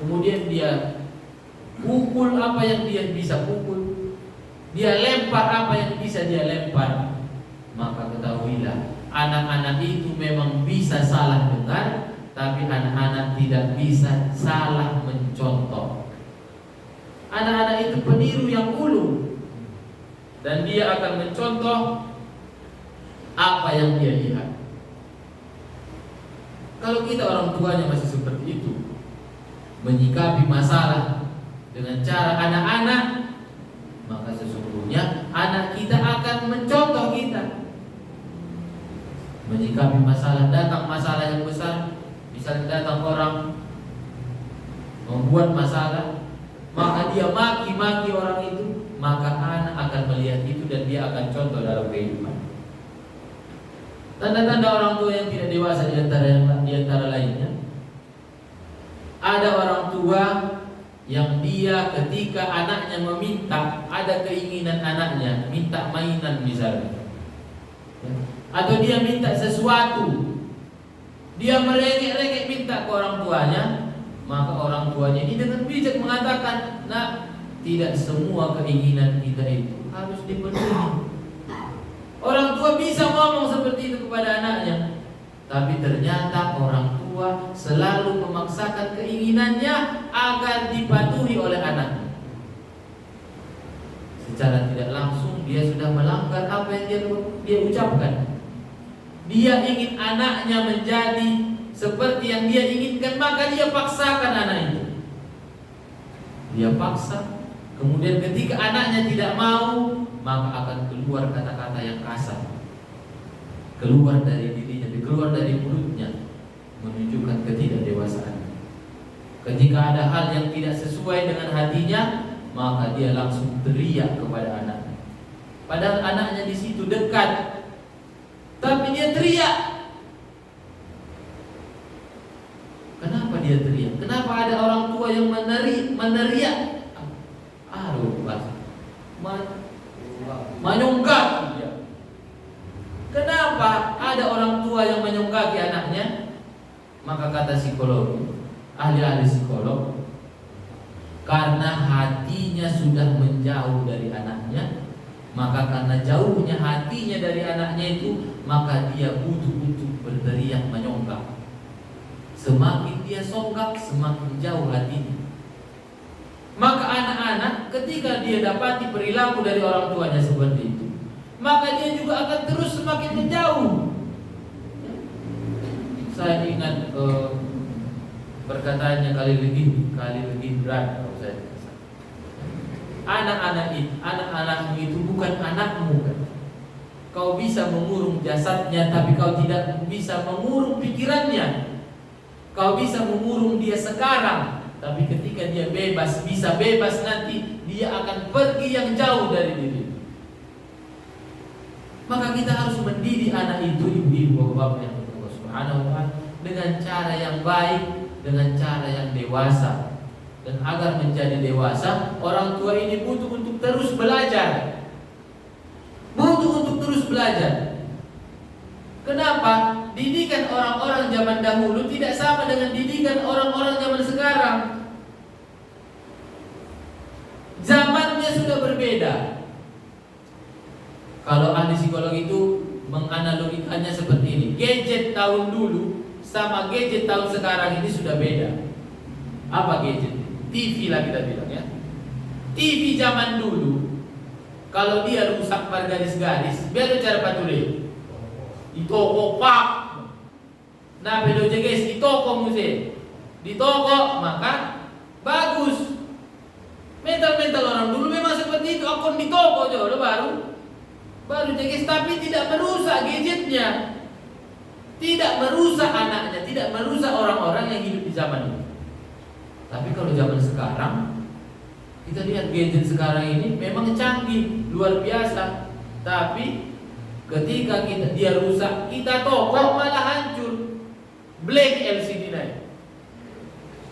Kemudian dia pukul apa yang dia bisa pukul, dia lempar apa yang bisa dia lempar. Maka ketahuilah, anak-anak itu memang bisa salah dengar, tapi anak-anak tidak bisa salah mencontoh. Anak-anak itu peniru yang ulu, dan dia akan mencontoh apa yang dia lihat. Kalau kita orang tuanya masih seperti itu, menyikapi masalah dengan cara anak-anak, maka sesungguhnya anak kita akan mencontoh kita. Menyikapi masalah, datang masalah yang besar, misalnya datang orang membuat masalah, maka dia maki-maki orang itu, maka anak akan melihat itu dan dia akan contoh dalam kehidupan. Tanda-tanda orang tua yang tidak dewasa di antara lainnya, ada orang tua yang dia ketika anaknya meminta, ada keinginan anaknya minta mainan misalnya, atau dia minta sesuatu, dia merengek-rengek minta ke orang tuanya, maka orang tuanya ini dengan bijak mengatakan, "Nak, tidak semua keinginan kita itu harus dipenuhi." Orang tua bisa ngomong seperti itu kepada anaknya, tapi ternyata orang tua selalu memaksakan keinginannya agar dipatuhi oleh anaknya. Secara tidak langsung dia sudah melanggar apa yang dia ucapkan. Dia ingin anaknya menjadi seperti yang dia inginkan, maka dia paksakan anak itu. Dia paksa. Kemudian ketika anaknya tidak mau, maka akan keluar kata-kata yang kasar, keluar dari dirinya, keluar dari mulutnya, menunjukkan ketidakdewasaan. Ketika ada hal yang tidak sesuai dengan hatinya, maka dia langsung teriak kepada anaknya. Padahal anaknya di situ dekat, tapi dia teriak. Kenapa dia teriak? Kenapa ada orang tua yang meneriak? Menyonggak dia. Kenapa ada orang tua yang menyonggaki anaknya? Maka kata psikologi, ahli-ahli psikolog, karena hatinya sudah menjauh dari anaknya, maka karena jauhnya hatinya dari anaknya itu, maka dia butuh untuk berteriak menyonggak. semakin dia songgak, semakin jauh hatinya. Maka anak-anak ketika dia dapati perilaku dari orang tuanya seperti itu, maka dia juga akan terus semakin menjauh. Saya ingat perkataannya kali lebih berat kalau saya kata. Anak-anak itu bukan anakmu kan. Kau bisa mengurung jasadnya, tapi kau tidak bisa mengurung pikirannya. Kau bisa mengurung dia sekarang, tapi ketika dia bisa bebas nanti, dia akan pergi yang jauh dari diri. Maka kita harus mendidik anak itu, ibu-ibu, bapak yang Allah Subhanahu wa ta'ala, dengan cara yang baik, dengan cara yang dewasa. Dan agar menjadi dewasa, orang tua ini butuh untuk terus belajar. Butuh untuk terus belajar. Kenapa? Didikan orang-orang zaman dahulu tidak sama dengan didikan orang-orang zaman sekarang. Zamannya sudah berbeda. Kalau ahli psikologi itu menganalogikannya seperti ini. Gadget tahun dulu sama gadget tahun sekarang ini sudah beda. Apa gadget? TV lah kita bilang ya. TV zaman dulu, kalau dia rusak bergaris-garis, biar cara patuli. Di toko pak. Nah, bedo guys, di toko musik. Di toko maka bagus. Mental orang dulu memang seperti itu. Akun di toko aja baru guys, tapi tidak merusak gadgetnya, tidak merusak anaknya, tidak merusak orang-orang yang hidup di zaman ini. Tapi kalau zaman sekarang, kita lihat gadget sekarang ini memang canggih, luar biasa. Tapi ketika dia rusak, kita toko malah hancur. Blank LCD naik.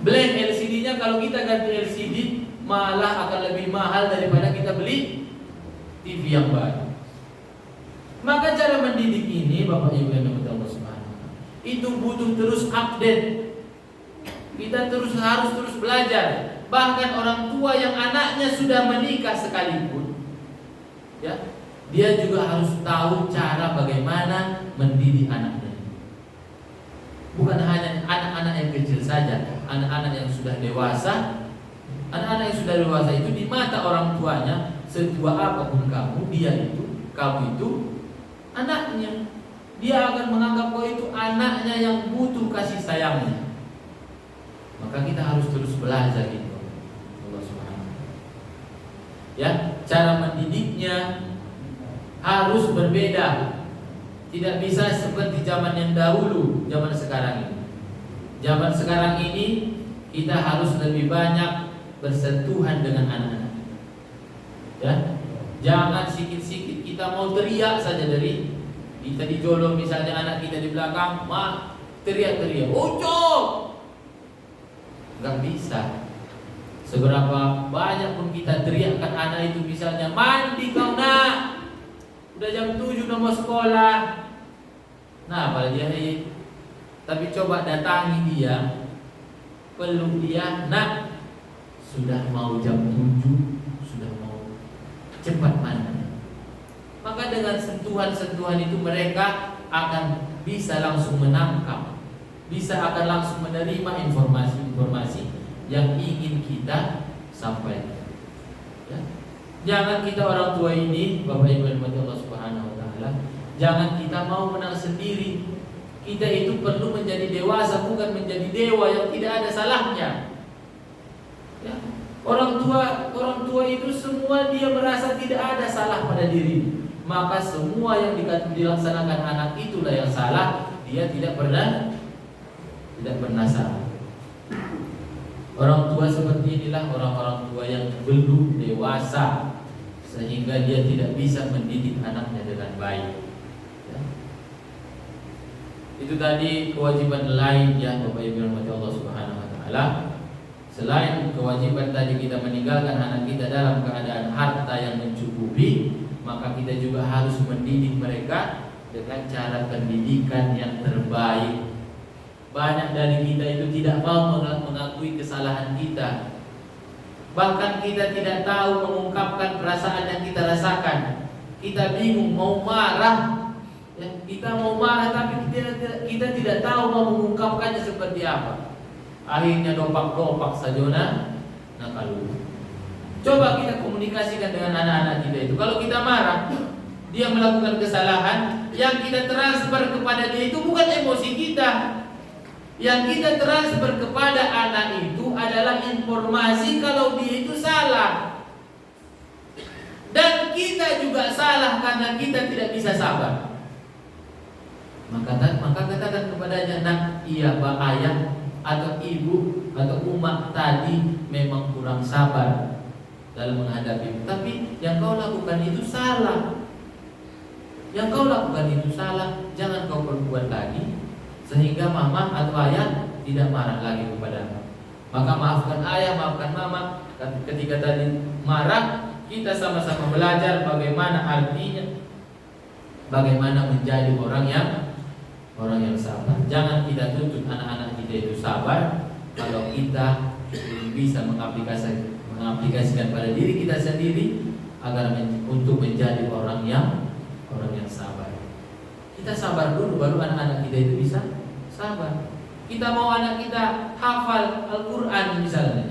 Blank LCD-nya kalau kita ganti LCD malah akan lebih mahal daripada kita beli TV yang baru. Maka cara mendidik ini, Bapak Ibu yang dirahmati Allah Subhanahu wa ta'ala, itu butuh terus update. Kita harus terus belajar. Bahkan orang tua yang anaknya sudah menikah sekalipun, ya, dia juga harus tahu cara bagaimana mendidik anaknya. Bukan hanya anak-anak yang kecil saja, anak-anak yang sudah dewasa. Anak-anak yang sudah dewasa itu di mata orang tuanya, setua apapun kamu itu anaknya. Dia akan menganggap kau itu anaknya yang butuh kasih sayangnya. Maka kita harus terus belajar itu. Allah Subhanahu wa ta'ala. Ya, cara mendidiknya harus berbeda. Tidak bisa seperti zaman yang dahulu, zaman sekarang ini. Zaman sekarang ini kita harus lebih banyak bersentuhan dengan anak-anak. Ya, jangan sikit-sikit kita mau teriak saja dari kita dijolong, misalnya anak kita di belakang, teriak-teriak, ucap. Gak bisa. Seberapa banyak pun kita teriakkan anak itu, misalnya mandi kau nak, udah jam 7 udah mau sekolah. Nah, apalagi dia tapi coba datangi dia, peluk dia, nak, sudah mau jam 7, sudah mau cepat mandi. Maka dengan sentuhan-sentuhan itu mereka akan bisa langsung menangkap, akan langsung menerima informasi-informasi yang ingin kita sampaikan. Ya. Jangan kita orang tua ini, Bapak Ibu yang dirahmati Allah Subhanahu wa ta'ala, jangan kita mau menang sendiri. Kita itu perlu menjadi dewasa, bukan menjadi dewa yang tidak ada salahnya. Ya. Orang tua itu semua dia merasa tidak ada salah pada diri. Maka semua yang dilaksanakan anak itulah yang salah. Dia tidak pernah salah. Orang tua seperti inilah orang-orang tua yang belum dewasa, sehingga dia tidak bisa mendidik anaknya dengan baik. Ya. Itu tadi kewajiban lain ya Bapak Ibu yang dirahmati Allah Subhanahu wa ta'ala. Selain kewajiban tadi kita meninggalkan anak kita dalam keadaan harta yang mencukupi, maka kita juga harus mendidik mereka dengan cara pendidikan yang terbaik. Banyak dari kita itu tidak mau mengakui kesalahan kita. Bahkan kita tidak tahu mengungkapkan perasaan yang kita rasakan. Kita bingung mau marah, Ya, kita mau marah tapi kita tidak tahu mau mengungkapkannya seperti apa. Akhirnya dopak sajona nakalu. Coba kita komunikasikan dengan anak-anak kita itu. Kalau kita marah, dia melakukan kesalahan, yang kita transfer kepada dia itu bukan emosi kita. Yang kita transfer kepada anak itu adalah informasi kalau dia itu salah. Dan kita juga salah karena kita tidak bisa sabar. Maka katakan kepadanya, nak, iya Pak, ayah atau ibu atau umat tadi memang kurang sabar dalam menghadapi, tapi yang kau lakukan itu salah. Yang kau lakukan itu salah, jangan kau perbuat lagi, sehingga mama atau ayah tidak marah lagi kepadamu. Maka maafkan ayah, maafkan mama. Ketika tadi marah, kita sama-sama belajar bagaimana artinya, bagaimana menjadi orang yang sabar. Jangan kita tuntut anak-anak kita itu sabar kalau kita bisa mengaplikasikan pada diri kita sendiri agar untuk menjadi orang yang sabar. Kita sabar dulu, baru anak-anak kita itu bisa sabar. Kita mau anak kita hafal Al-Quran misalnya,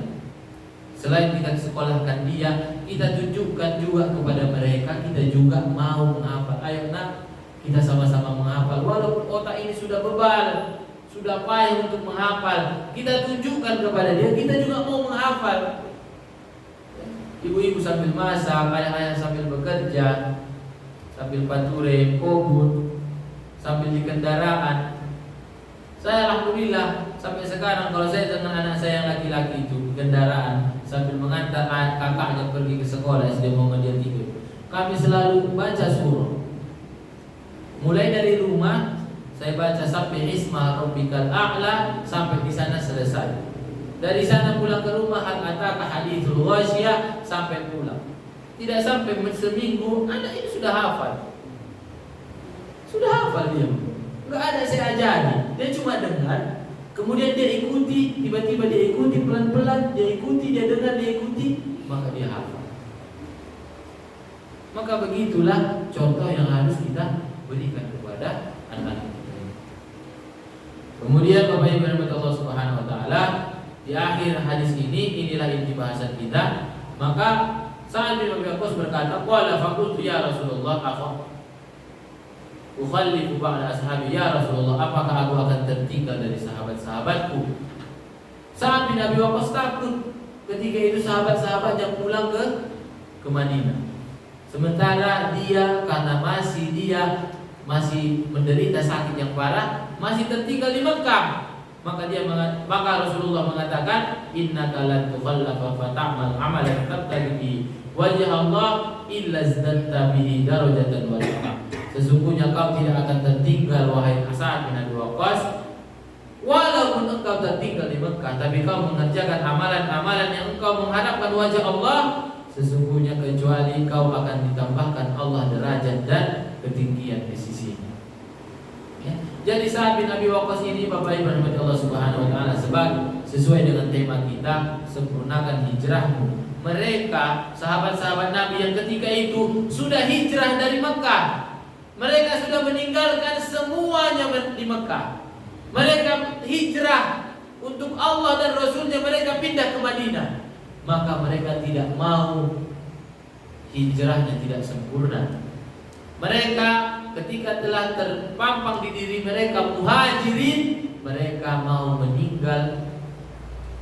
selain kita sekolahkan dia, kita tunjukkan juga kepada mereka kita juga mau menghafal. Ayo nak, kita sama-sama menghafal. Walaupun otak ini sudah bebal, sudah payah untuk menghafal, kita tunjukkan kepada dia kita juga mau menghafal. Ibu-ibu sambil masak, ayah-ayah sambil bekerja, sambil pature, kobut, sambil di kendaraan. Saya alhamdulillah sampai sekarang kalau saya dengan anak saya yang laki-laki itu di kendaraan sambil mengantar kakaknya pergi ke sekolah SD Muhammadiyah 3, kami selalu baca surah. Mulai dari rumah saya baca sampai Isma Rabbikal A'la sampai di sana selesai. Dari sana pulang ke rumah hal ataka hadithul ghasyiyah sampai pulang. Tidak sampai seminggu anak ini sudah hafal. Sudah hafal dia. Enggak ada saya ajari. Dia cuma dengar, kemudian dia ikuti, tiba-tiba dia ikuti pelan-pelan, dia ikuti, dia dengar, dia ikuti, maka dia hafal. Maka begitulah contoh yang harus kita berikan kepada anak-anak kita. Kemudian Bapak Ibu rahmati Allah Subhanahu wa taala, di akhir hadis ini inilah inti bahasan kita. Maka Sa'ad bin Abi Waqqas berkata, "Qala faqultu ya Rasulullah, ukhallifu ba'da ashabi ya Rasulullah, apakah aku akan tertinggal dari sahabat-sahabatku?" Sa'ad bin Abi Waqqas takut ketika itu sahabat-sahabat yang pulang ke Madinah. Sementara dia karena masih menderita sakit yang parah, masih tertinggal di Mekah. Maka Rasulullah mengatakan, innaka lan tukhallafa fa ta'mal amalan tabtaghi wajh Allah illa zadta bihi darajatan wa rahmah. Sesungguhnya kau tidak akan tertinggal wahai Sa'ad bin Abi Waqqas, walaupun engkau tertinggal di Mekah, tapi kau mengerjakan amalan-amalan yang engkau mengharapkan wajah Allah, sesungguhnya kecuali kau akan ditambahkan Allah derajat dan ketinggian di sisinya. Ya. Jadi Sa'ad bin Abi Waqqas ini Bapak Ibu rahmati Allah Subhanahu wa taala, sesuai dengan tema kita, sempurnakan hijrahmu. Mereka sahabat-sahabat Nabi yang ketika itu sudah hijrah dari Mekah. Mereka sudah meninggalkan semuanya di Mekah. Mereka hijrah untuk Allah dan Rasulnya, mereka pindah ke Madinah. Maka mereka tidak mau hijrahnya tidak sempurna. Mereka ketika telah terpampang di diri mereka muhajirin, mereka mau meninggal,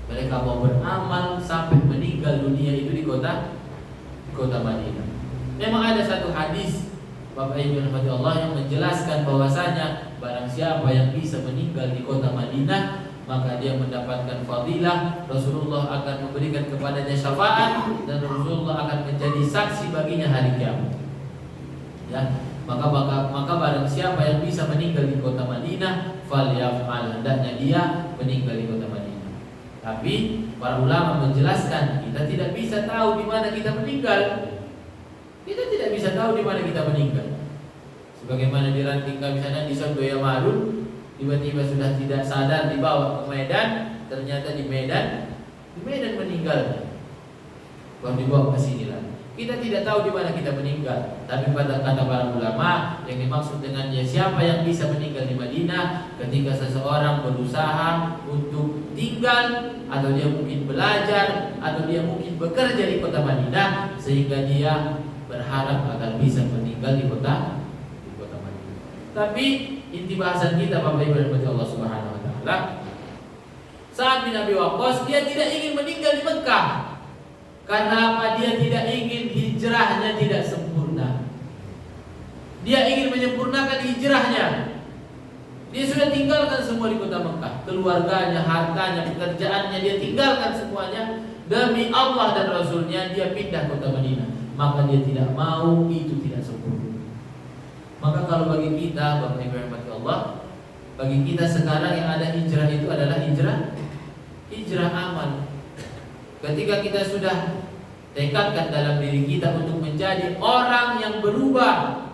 mereka mau beramal sampai meninggal dunia itu di kota Madinah. Memang ada satu hadis Bapak Ibu rahmati Allah yang menjelaskan bahwasanya barang siapa yang bisa meninggal di kota Madinah, maka dia mendapatkan fadilah. Rasulullah akan memberikan kepadanya syafaat dan Rasulullah akan menjadi saksi baginya hari kiamat. Ya, maka barang siapa yang bisa meninggal di kota Madinah, falyaf'al, hendaknya dia meninggal di kota Madinah. Tapi para ulama menjelaskan kita tidak bisa tahu di mana kita meninggal. Kita tidak bisa tahu di mana kita meninggal. Sebagaimana di ranting kami sana di Sondoya Marun, tiba-tiba sudah tidak sadar dibawa ke Medan, ternyata di Medan meninggal. Kalau dibawa ke sini lagi. Kita tidak tahu di mana kita meninggal. Tapi pada kata para ulama, yang dimaksud dengannya siapa yang bisa meninggal di Madinah ketika seseorang berusaha untuk tinggal, atau dia mungkin belajar, atau dia mungkin bekerja di kota Madinah, sehingga dia berharap agar bisa meninggal di kota Madinah. Tapi inti bahasan kita Bapak Ibu dan Allah Subhanahu wa taala, Sa'ad bin Abi Waqqas dia tidak ingin meninggal di Mekah. Karena apa? Dia tidak ingin hijrahnya tidak sempurna. Dia ingin menyempurnakan hijrahnya. Dia sudah tinggalkan semua di kota Mekah, keluarganya, hartanya, pekerjaannya, dia tinggalkan semuanya demi Allah dan Rasulnya. Dia pindah kota Madinah. Maka dia tidak mau itu tidak sempurna. Maka kalau bagi kita, Bapak Ibu rahmati Allah, bagi kita sekarang yang ada hijrah itu adalah hijrah amal. Ketika kita sudah tekadkan dalam diri kita untuk menjadi orang yang berubah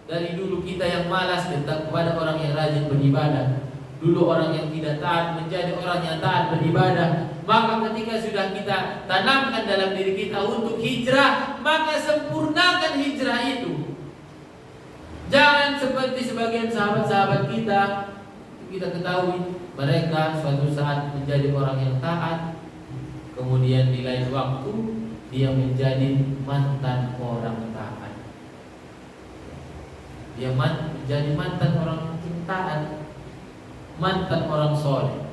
dari dulu kita yang malas kepada orang yang rajin beribadah, dulu orang yang tidak taat menjadi orang yang taat beribadah, maka ketika sudah kita tanamkan dalam diri kita untuk hijrah, maka sempurnakan hijrah itu. Jangan seperti sebagian sahabat-sahabat kita ketahui mereka suatu saat menjadi orang yang taat, kemudian di lain waktu dia menjadi mantan orang taat. Dia menjadi mantan orang taat, mantan orang soleh.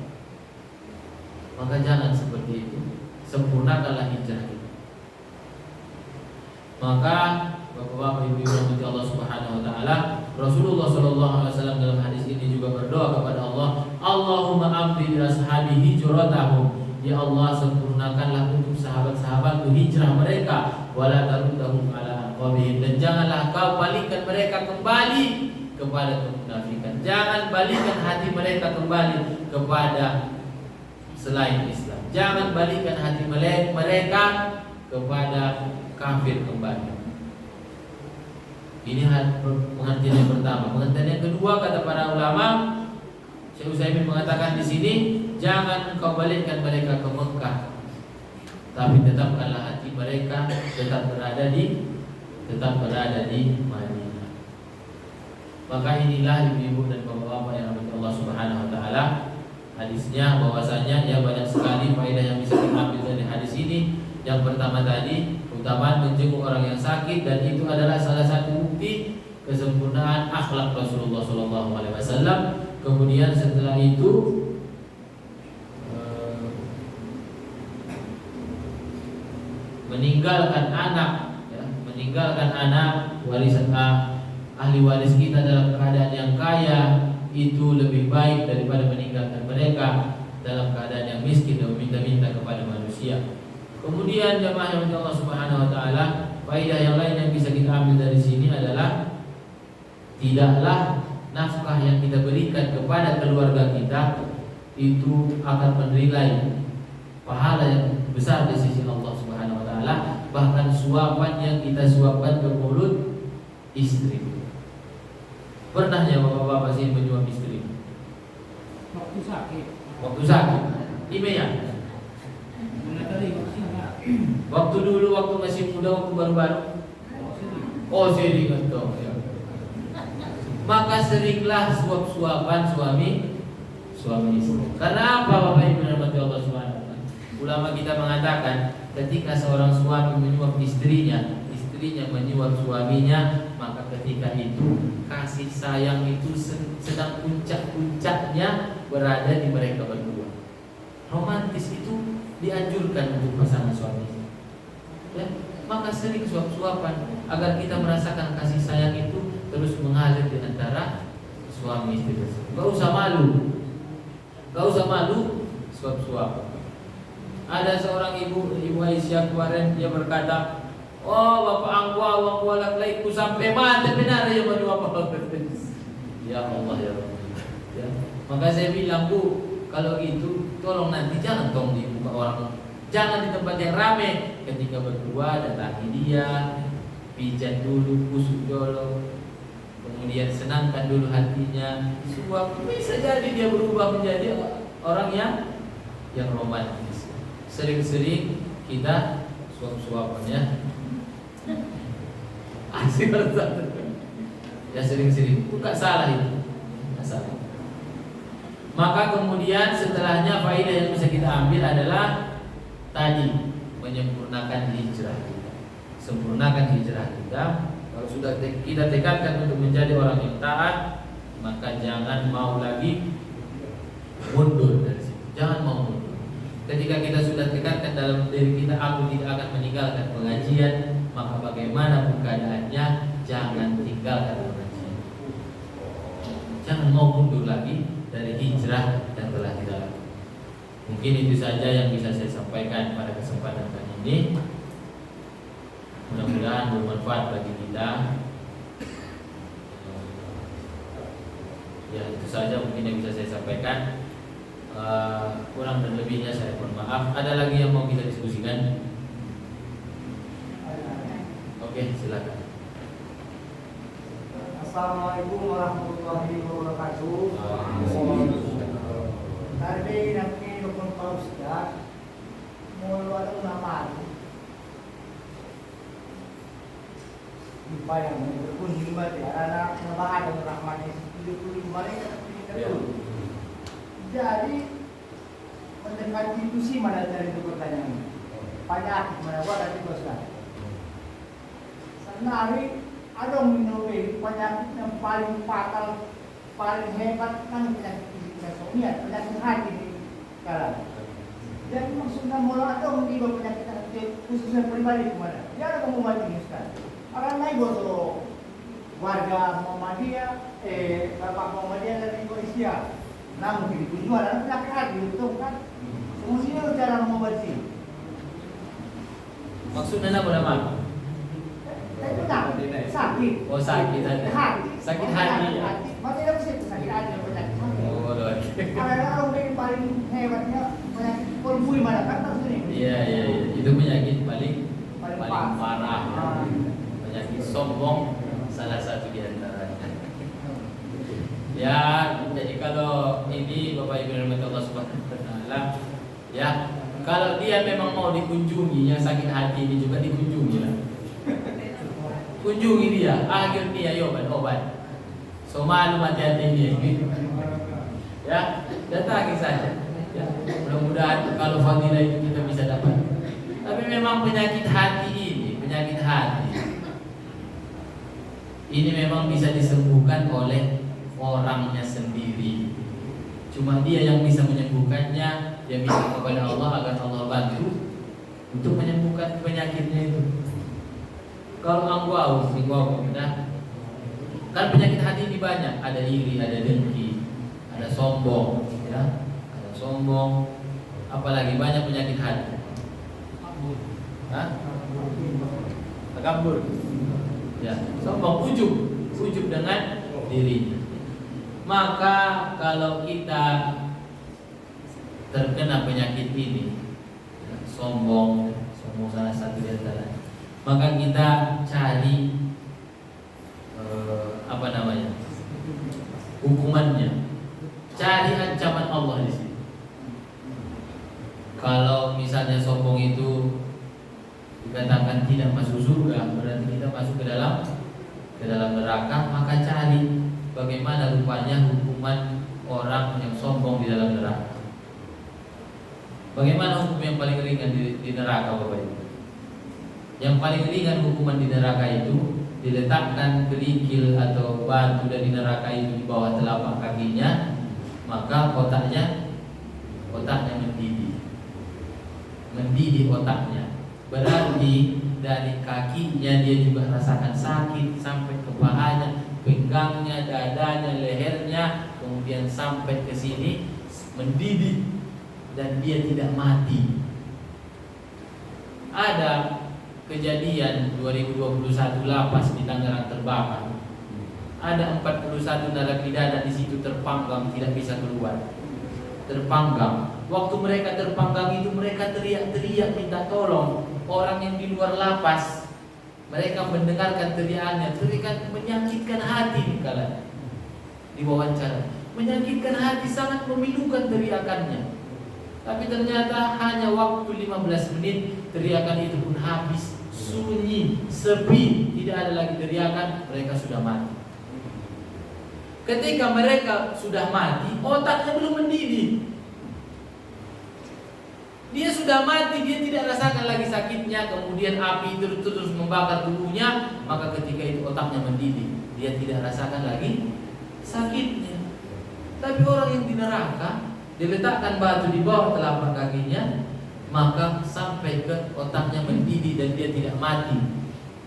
Maka jangan seperti itu. Sempurnakanlah hijrah itu. Maka Bapak-bapak, ibu-ibu Allah Subhanahu wa taala, Rasulullah sallallahu alaihi wasallam dalam hadis ini juga berdoa kepada Allah, Allahumma amri li ashabi hijratahum. Ya Allah, sempurnakanlah untuk sahabat-sahabatku hijrah mereka, wala taruddahum ala aqabihim, dan janganlah kau balikkan mereka kembali kepada kemunafikan. Jangan balikkan hati mereka kembali kepada selain Islam. Jangan balikkan hati mereka kepada kafir kembali. Ini pengertian yang pertama. Pengertian yang kedua, kata para ulama, Syekh Utsaimin mengatakan di sini, jangan kau balikkan mereka ke Mekah, tapi tetapkanlah hati mereka tetap berada di Madinah. Maka inilah ibu-ibu dan bapak-bapak yang rahmat Allah Subhanahu wa taala, hadisnya bahwasanya ya banyak sekali faedah yang bisa diambil dari hadis ini. Yang pertama tadi, keutamaan menjenguk orang yang sakit, dan itu adalah salah satu bukti kesempurnaan akhlak Rasulullah SAW. Kemudian setelah itu meninggalkan anak warisan ahli waris kita dalam keadaan yang kaya itu lebih baik daripada meninggalkan mereka dalam keadaan yang miskin dan meminta-minta kepada manusia. Kemudian jemaah yang Allah Subhanahu wa taala, faedah yang lain yang bisa kita ambil dari sini adalah tidaklah nafkah yang kita berikan kepada keluarga kita itu akan menilai pahala yang besar di sisi Allah Subhanahu wa taala, bahkan suapan yang kita suapkan ke mulut istri. Pernahnya bapak-bapak sih menyuap istri? Waktu sakit. Imeya. Waktu dulu, waktu masih muda, waktu baru-baru. Oh, sering atau ya. Maka seringlah suap-suapan suami istri. Karena apa Bapak Ibu dan Allah Subhanahu wa taala? Ulama kita mengatakan ketika seorang suami menyuap istrinya menyuap suaminya, maka ketika itu kasih sayang itu sedang puncak-puncaknya berada di mereka berdua. Romantis itu dianjurkan untuk pasangan suami istri. Ya, maka sering suap-suapan agar kita merasakan kasih sayang itu terus mengalir di antara suami istri tersebut. Gak usah malu suap-suap. Ada seorang ibu Aisyah kemarin, dia berkata, oh bapak angku laklaiku sampai mati benar ya menyuap. Ya Allah ya Allah. Ya. Maka saya bilang, Bu, kalau gitu tolong nanti jangan tong dibuka orang, jangan di tempat yang ramai. Ketika berdua datangi dia, pijat dulu, kusuk dulu, kemudian senangkan dulu hatinya. Suap, bisa jadi dia berubah menjadi orang yang romantis. Sering-sering kita suap-suapan ya. Asik satu. Ya sering-sering. Itu nggak salah itu. Nggak salah. Maka kemudian setelahnya faedah yang bisa kita ambil adalah tadi menyempurnakan hijrah kita. Sempurnakan hijrah kita. Kalau sudah kita tekadkan untuk menjadi orang yang taat, maka jangan mau lagi mundur dari situ. Jangan mau mundur. Ketika kita sudah tekadkan dalam diri kita, aku tidak akan meninggalkan pengajian, maka bagaimanapun keadaannya, jangan tinggalkan pengajian. Jangan mau mundur lagi dari hijrah yang telah kita lakukan. Mungkin itu saja yang bisa saya sampaikan pada kesempatan kali ini. Mudah-mudahan bermanfaat bagi kita. Ya itu saja mungkin yang bisa saya sampaikan. Kurang dan lebihnya saya mohon maaf. Ada lagi yang mau kita diskusikan? Oke, silakan. Assalamualaikum warahmatullahi wabarakatuh. Tadi nanti dokter Pak Ustaz mau ada nama yang berkunjung berarti anak ngebahas dengan rahmatnya 75 Ya. Jadi mendekati itu sih mana dari itu pertanyaan penyakit mana gua tadi Ustaz. Senari ada minum penyakit yang paling fatal, paling hebat kan penyakit insomnia, penyakit hati di sekarang. Jadi maksudnya mulai ada mengiba penyakit hati khususnya pribadi kemana? Dia ada kamu mati sekarang. Akan naik boso warga Muhammadiyah, bapak Muhammadiyah dari Indonesia. Namun di kunjungan ada penyakit hati betul kan? Semestinya cara mengobati. Maksudnya apa nama? Itu sakit. Oh sakit hati. Sakit hati ya. Masih ada sih sakit hati penyakit hati. Oh doa. Ada orang yang paling hebatnya penyakit pulbui mana kan ini? Iya. Itu penyakit paling Paling parah. Ya. Penyakit sombong salah satu di antaranya. Ya, jadi kalau ini Bapak Ibu rahmati Allah Subhanahu wa taala, ya, kalau dia memang mau dikunjungi yang sakit hati ini juga dikunjungi lah. Kunjungi dia, akhir dia obat. So malu hati-hati dia gitu. Ya, datangi saja. Ya, mudah-mudahan kalau fadilah itu kita bisa dapat. Tapi memang penyakit hati ini memang bisa disembuhkan oleh orangnya sendiri. Cuma dia yang bisa menyembuhkannya, dia bisa kepada Allah agar Allah bantu untuk menyembuhkan penyakitnya itu. Kalau angguau, nah, kan penyakit hati ini banyak, ada iri, ada dengki, ada sombong, ya, ada sombong, apalagi banyak penyakit hati. Takabur. Ya, sombong, ujub dengan dirinya. Maka kalau kita terkena penyakit ini, sombong salah satu di antara, maka kita cari hukumannya, cari ancaman Allah di sini. Kalau misalnya sombong itu dikatakan tidak masuk surga, berarti kita masuk ke dalam neraka, maka cari bagaimana rupanya hukuman orang yang sombong di dalam neraka. Bagaimana hukum yang paling ringan di neraka, Bapak Ibu? Yang paling ringan hukuman di neraka itu diletakkan kerikil atau batu dari neraka itu di bawah telapak kakinya, maka otaknya mendidih otaknya. Berarti dari kakinya dia juga rasakan sakit sampai ke pahanya, pinggangnya, dadanya, lehernya, kemudian sampai ke sini mendidih dan dia tidak mati. Ada kejadian 2021 lapas di Tangerang terbakar. Ada 41 narapidana di situ terpanggang, tidak bisa keluar. Terpanggang. Waktu mereka terpanggang itu mereka teriak-teriak minta tolong. Orang yang di luar lapas, mereka mendengarkan teriakannya, teriakan menyakitkan hati nih kalian. Diwawancara, menyakitkan hati, sangat memilukan teriakannya. Tapi ternyata hanya waktu 15 menit teriakan itu pun habis. sunyi, sepi, tidak ada lagi teriakan, mereka sudah mati. Ketika mereka sudah mati, otaknya belum mendidih. Dia sudah mati, dia tidak rasakan lagi sakitnya, kemudian api terus membakar tubuhnya, maka ketika itu otaknya mendidih, dia tidak rasakan lagi sakitnya. Tapi orang yang di neraka, diletakkan batu di bawah telapak kakinya, maka sampai ke otaknya mendidih dan dia tidak mati.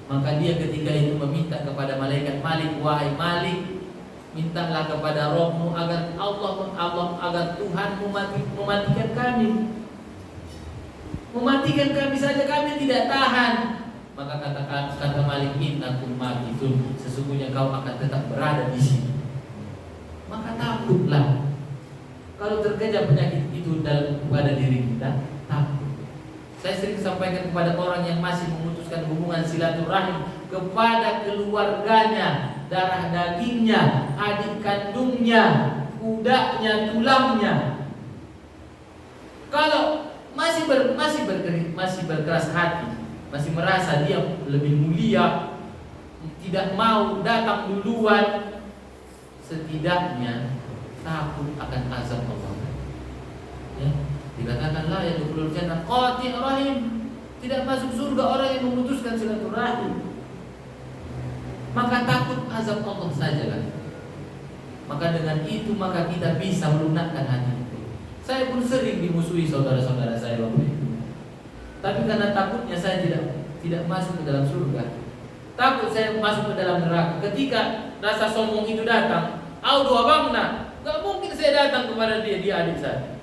Maka dia ketika itu meminta kepada malaikat, Malik, wahai Malik, mintalah kepada Rohmu agar agar Tuhan mematikan kami. Mematikan kami saja, kami tidak tahan. Maka kata Malik, innakum makithun, sesungguhnya kau akan tetap berada di sini. Maka takutlah kalau terkena penyakit itu pada diri kita, takut. Saya sering sampaikan kepada orang yang masih memutuskan hubungan silaturahim kepada keluarganya, darah dagingnya, adik kandungnya, kudanya, tulangnya. Kalau masih berkeras hati, masih merasa dia lebih mulia, tidak mau datang duluan, setidaknya takut akan azab Allah. Ya, dikatakan la yadkhulul jannah qati' rahim, tidak masuk surga orang yang memutuskan silaturahim. Maka takut azab Allah sajalah. Maka dengan itu maka kita bisa melunakkan hati. Saya pun sering dimusuhi saudara-saudara saya waktu itu. Tapi karena takutnya saya tidak masuk ke dalam surga. Takut saya masuk ke dalam neraka. Ketika rasa sombong itu datang, audu abangna, gak mungkin saya datang kepada dia adik saya.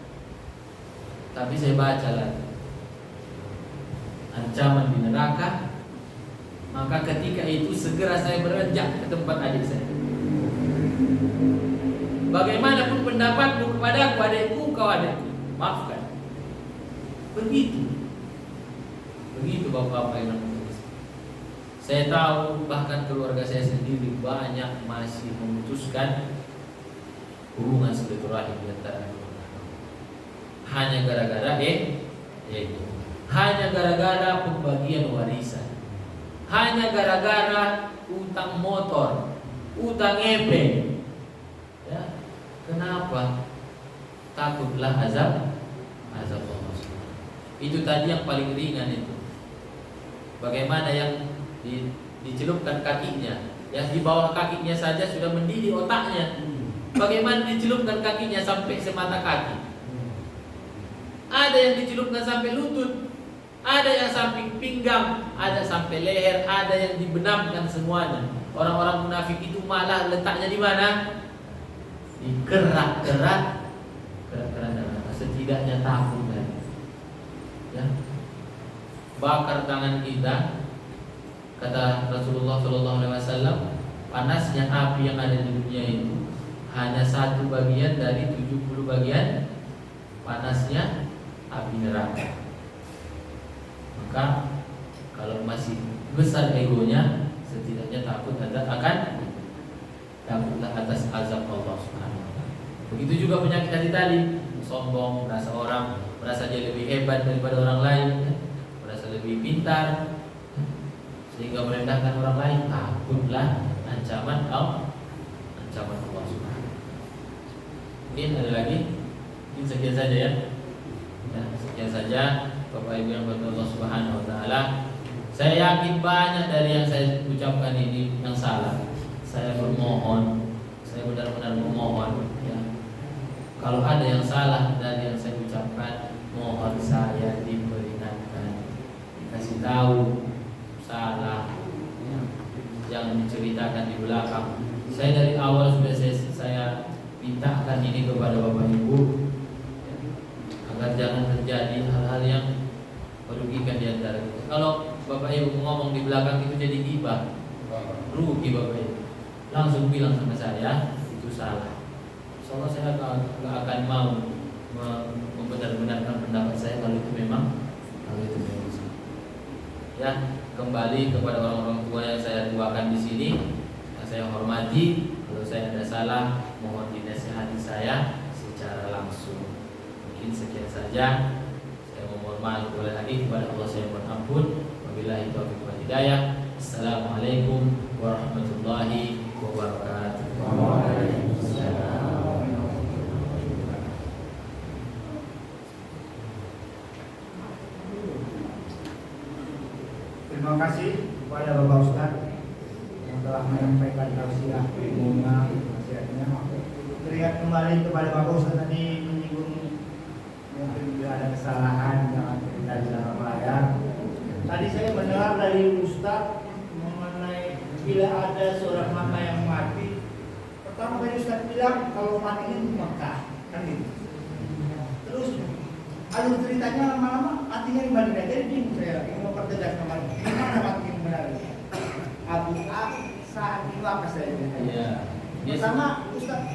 Tapi saya baca lagi ancaman di neraka. Maka ketika itu segera saya beranjak ke tempat adik saya. Bagaimanapun pendapatmu kepadaku, adikku, kau adikku, maafkan. Begitu bapak-bapak yang namanya. Saya tahu bahkan keluarga saya sendiri banyak masih memutuskan hubungan silaturahim di antara keluarga. Hanya gara-gara hanya gara-gara pembagian warisan. Hanya gara-gara utang motor, utang epeng. Ya, kenapa? Takutlah azab Allah. Itu tadi yang paling ringan itu. Bagaimana yang dicelupkan kakinya, yang di bawah kakinya saja sudah mendidih otaknya. Bagaimana dicelupkan kakinya sampai semata kaki? Ada yang dicelupkan sampai lutut, ada yang sampai pinggang, ada sampai leher, ada yang dibenamkan semuanya. Orang-orang munafik itu malah letaknya di mana? Di kerak-kerak setidaknya takut kan? Ya. Bakar tangan kita, kata Rasulullah SAW, panasnya api yang ada di dunia itu hanya 1 bagian dari 70 bagian panasnya api neraka. Maka kalau masih besar egonya, setidaknya takutlah atas azab Allah Subhanahu wa taala. Begitu juga penyakit tadi, sombong, merasa dia lebih hebat daripada orang lain, merasa lebih pintar, sehingga merendahkan orang lain. Takutlah ancaman Allah Subhanahu. Mungkin ada lagi? Mungkin sekian saja ya. Sekian saja Bapak Ibu yang berkata Allah Subhanahu wa taala. Saya yakin banyak dari yang saya ucapkan ini yang salah. Saya bermohon, saya benar-benar memohon ya. Kalau ada yang salah dari yang saya ucapkan, mohon saya diperingatkan, dikasih tahu salah ya, yang diceritakan di belakang. Saya dari awal sudah saya mintakan ini kepada Bapak Ibu ya, agar jangan terjadi hal-hal yang merugikan di antara kita. Kalau Bapak Ibu ngomong di belakang itu jadi ghibah, rugi Bapak Ibu. Langsung bilang sama saya itu salah. Soalnya saya gak akan mau membenar-benarkan pendapat saya kalau itu memang salah. Ya, kembali kepada orang-orang tua yang saya tuakan di sini, yang saya hormati. Kalau saya ada salah, mohon dinasihati saya secara langsung. Mungkin sekian saja. Saya mohon maaf boleh lagi kepada Allah, saya mohon ampun. Wabillahi Wabillahi taufiq wal hidayah. Assalamualaikum warahmatullahi wabarakatuh. Terima kasih kepada Bapak Ustadz yang telah menyampaikan tausiah ilmunya, nasihatnya. Teringat kembali kepada Bapak Ustadz tadi menyinggung mungkin bila ada kesalahan jangan dari dalam layar. Tadi saya mendengar dari Ustadz mengenai bila ada seorang hamba yang mati, pertama kali Ustadz bilang kalau matinya di Mekah, kan gitu. Terus alur ceritanya lama-lama matinya di Madinah. Jadi bingung saya mau pertegas kembali. Di mana mati yang benar? Abu Sa'ad bin Waqqas saya bilang. Iya. Pertama Ustaz,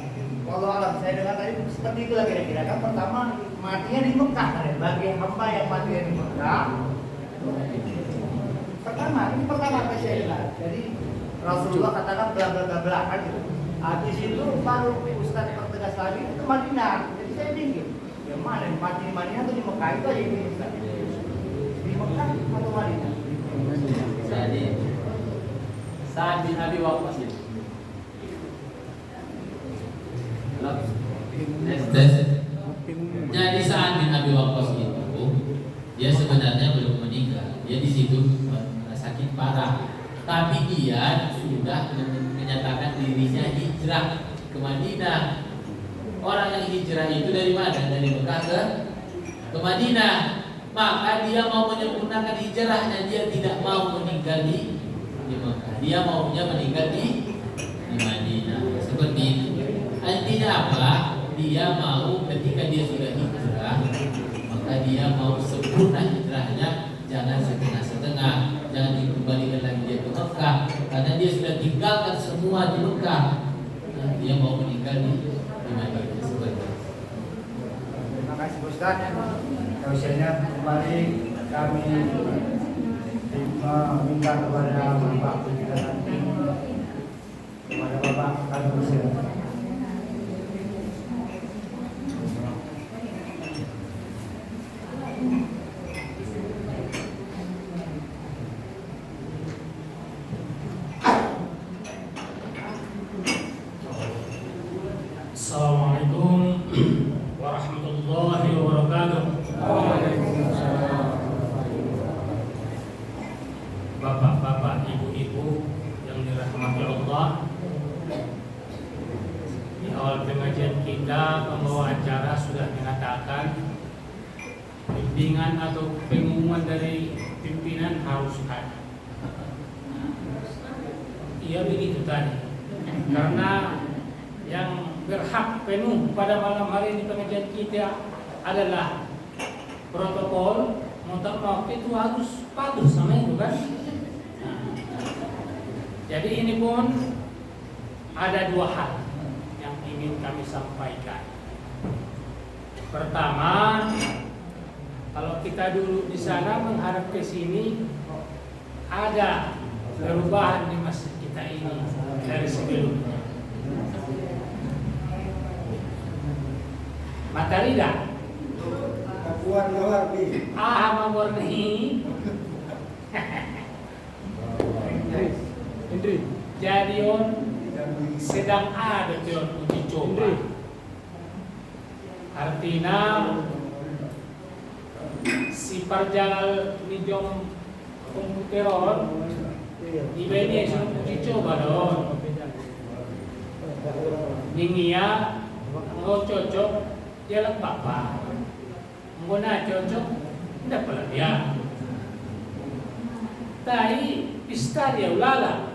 walau alam saya dengar tadi seperti itulah kira-kira kan. Pertama matinya di Mekah kan ya. Bagi hamba yang matinya di Mekah. Ini pertama apa saya dengar. Jadi Rasulullah katakan bla kan gitu. Habis itu baru Ustaz pertegas lagi itu Madinah. Jadi saya bingung. Yang mana mati di Madinah atau di Mekah itu aja ini Ustaz. Di Mekah atau Madinah? Jadi Sa'ad bin Abi Waqqas itu. Jadi Sa'ad bin Abi Waqqas itu dia sebenarnya belum meninggal. Dia di situ sakit parah. Tapi dia sudah menyatakan dirinya hijrah ke Madinah. Orang yang hijrah itu dari mana? Dari Mekah ke Madinah. Maka dia mau menyempurnakan hijrahnya. Dia tidak mau meninggal di Mekah. Dia maunya meninggal di Madinah. Seperti itu. Artinya apa? Dia mau ketika dia sudah hijrah, maka dia mau sempurna hijrahnya. Jangan setengah-setengah. Jangan dikembalikan lagi dia ke Mekah. Karena dia sudah tinggalkan semua di Mekah. Dia mau meninggal di Madinah. Terima kasih Ustaz. Tausiahnya kembali kami meminta kepada Bapak kita nanti kepada Bapak kami bersilakan. Assalamualaikum warahmatullahi wabarakatuh. Bapak-bapak, ibu-ibu yang dirahmati Allah, di awal pengajian kita pembawa acara sudah mengatakan bimbingan atau pengumuman dari pimpinan harus ada. Iya begitu tadi. Karena yang berhak penuh pada malam hari ini pengajian kita adalah protokol. Mohon itu harus patuh sama itu kan. Jadi ini pun ada dua hal yang ingin kami sampaikan. Pertama, kalau kita dulu di sana menghadap ke sini ada perubahan di masjid kita ini dari sebelumnya. Matarida Puan Nawardi. Mawarni jadi on sedang ada tuh uji coba. Artinya si perjalanan nijom komputeron di bawah sudah uji coba dong. Ningia mau cocok jalan bapak. Menggunakan cocok tidak pernah dia. Tapi pista dia ulala.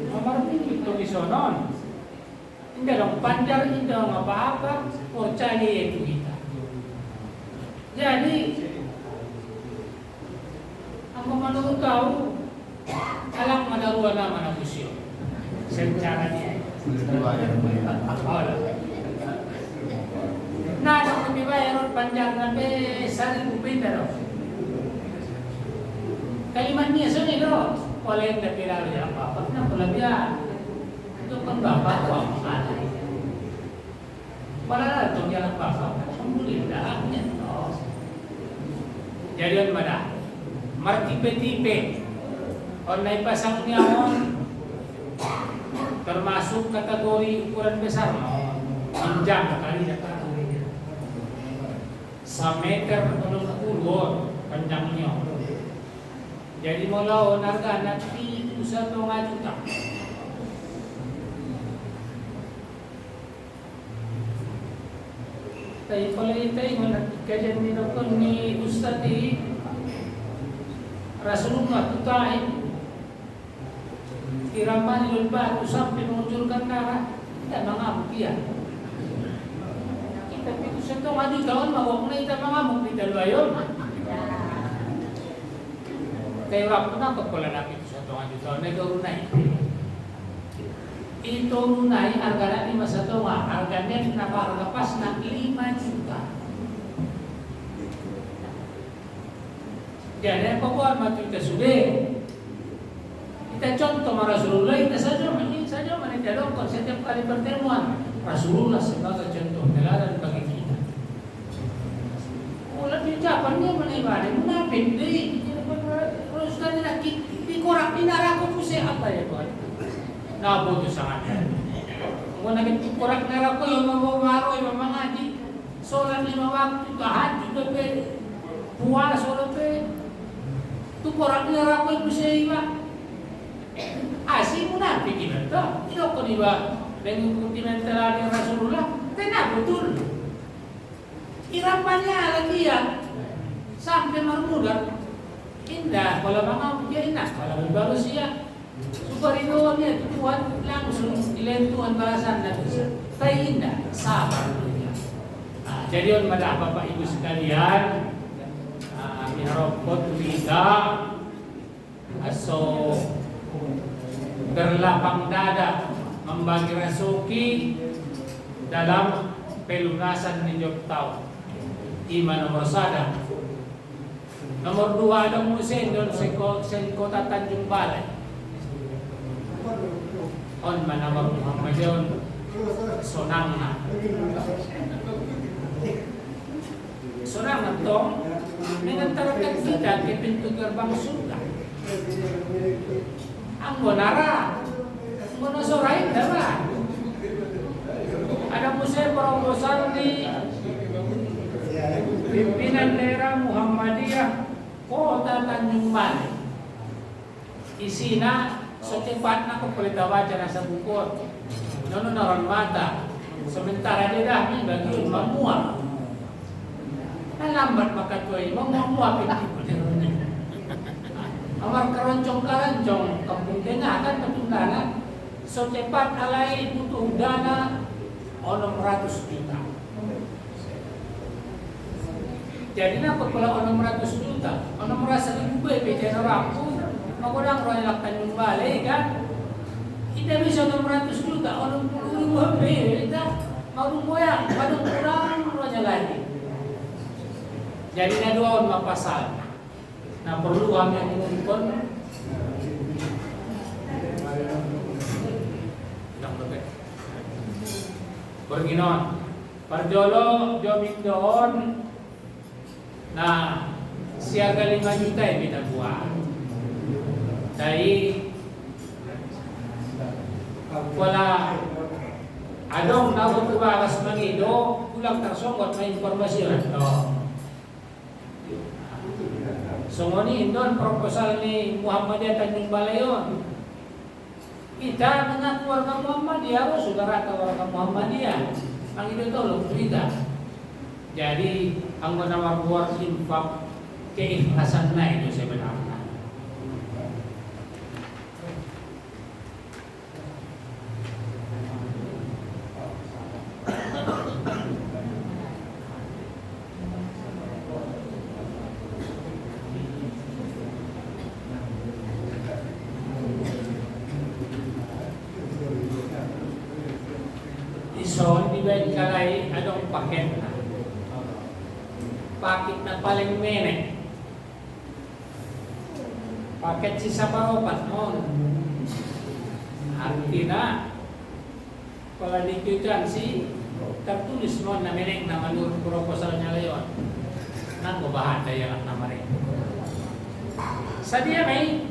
Nomor itu isonon. Tidak dong panjar, tidak dong apa-apa. Percaya itu kita. Jadi, aku menurut kau, alang manaruan nama nabusyo. Secara dia. Nah, kalau dibayar panjang sampai 1.000 pindah dong. Kalimatnya sini dong. Oleh yang kira ya apa-apa, kenapa lebih ya? Itu kan bapak kok ada. Padahal itu jalan bapak, alhamdulillah. Jadi mana? martipe-tipe on naipasang niyaon termasuk kategori ukuran besar panjang kali dapat sameter 60 panjangnya. Jadi mula harga nanti 1 juta. Tayo pala itay kajan ni Ustad Rasulullah tutahin irama ni Lulba sampai mengunculkan darah tidak mengamuk dia. Kita pikir satu maju tahun mawak na kita mengamuk di dalwayon. Kaya waktu na pala napit satu maju tahun nagurunay. Ito runay harga na 5 satunga, harga net napakalapas ng 5 juta. Jadi apa buat matu kita sudah? Kita contoh Rasulullah kita saja menjadikan setiap kali pertemuan Rasulullah sebagai contoh teladan bagi kita. Ulah ucapannya menibadi munafik deh. Kalau sudah tidak dikorak dinaraku pusing apa ya Tuhan? Nah butuh sangat. Kalau nak dikorak dinaraku yang mau baru yang mengaji, solat 5 waktu, tahajud pe, puasa pe. Tu korak dinaraku yang pusing ba? Asih munafik kita tu. Ino ko diba mengikuti mental Rasulullah? Tidak betul. Irapannya lagi ya sampai marmudah. Indah kalau mengamuk dia indah kalau baru siap. Super itu dia Tuhan langsung dilen Tuhan balasan dan bisa. Tapi indah sabar dia. Jadi on madah Bapak Ibu sekalian, miharokot kita aso berlapang dada membagi rezeki dalam pelunasan hidup tahun. Iman nomor 1. Nomor 2 ada musim don kota Tanjung Balai. On manawag Muhammadiyun sonangna. Sonangna tong mengantarkan kita ke pintu gerbang surga. Ang bonara, monosorain darah. Ada musim proposal di pimpinan daerah Muhammadiyah Kota Tanjung Balai. Isina secepatnya ko pelitawajan sa bukod. Nono naron mata. Sementara dia dah bagi mamuak. Lambat makatuay mamuak pinti. Amar keroncong-keroncong kampung tengah kan petunggalan. So cepat alai butuh dana 600 juta. Jadi nak kalau 600 juta, 600 ribu BPJS rampung, makulang royal Tanjung Balai kan? Kita bisa 600 juta, 60 ribu kita mau moyang, padung kurang royal lagi. Jadi na doon mapasal. Na perlu kami mengumpulkan Berginon Parjolo Joming doon na siaga 5 juta yang kita buat dari wala adong nagot tubakas mangido kulang tersonggot na informasyon so ngoni indon proposal ni Muhammadiyah Tanjung Balai yon. Kita dengan keluarga Muhammadiyah, saudara keluarga Muhammadiyah, ang itu tolong kita. Jadi anggota warga infak keikhlasan na itu sebenarnya. So, di ba kalay anong paket na? Paket na paling menek. Paket si Sabaropat noon. Artinya, pala dikituan si tertulis noon na menek na menurut proposalnya leyon. Nang babahan kaya lang naman rin. Sadia may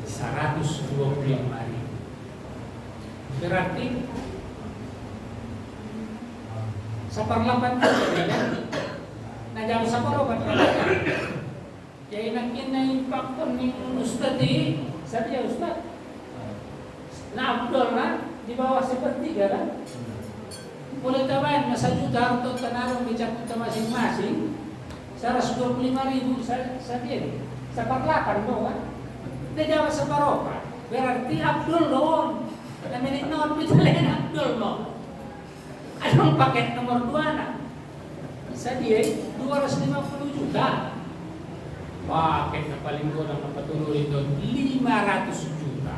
125.000. Berarti seperlapan kan? Nah jangan separokan kalanya. Kaya nakinay pakon ni Ustad sadia Ustad. Na Abdul na di bawah sepertiga kan? Boleh tawain masa juta untuk tanarong dicaput masing-masing 125.000 sadia nih. Seperlapan doang kan? Dia jawab separokan. Berarti Abdul doang. Naminik noon pitalayan Abdul mo. Anong paket nomor 2 na? Sa dia 250 juta. Paket na palinggo ng napatuloy doon 500 juta.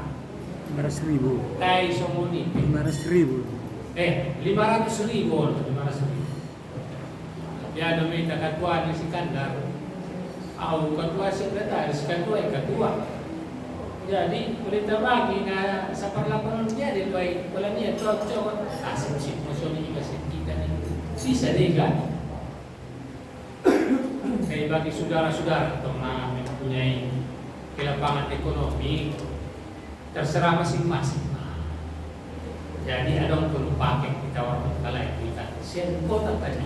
500.000. Tayo sumunit. 500.000. 500.000. 500.000. Kaya may takatwa ni si Kandar. Ako katwa sekretaris, katwa ay katwa. Jadi ulit bagi na sa parlapanon niya dito ay wala niya cocok asal sitwasyon niya kasi kita nih sisa dega kaya bagi saudara-saudara atau na mempunyai kelapangan ekonomi terserah masing-masing. Jadi ada yang perlu pakai kita orang kalai kita sian kota tadi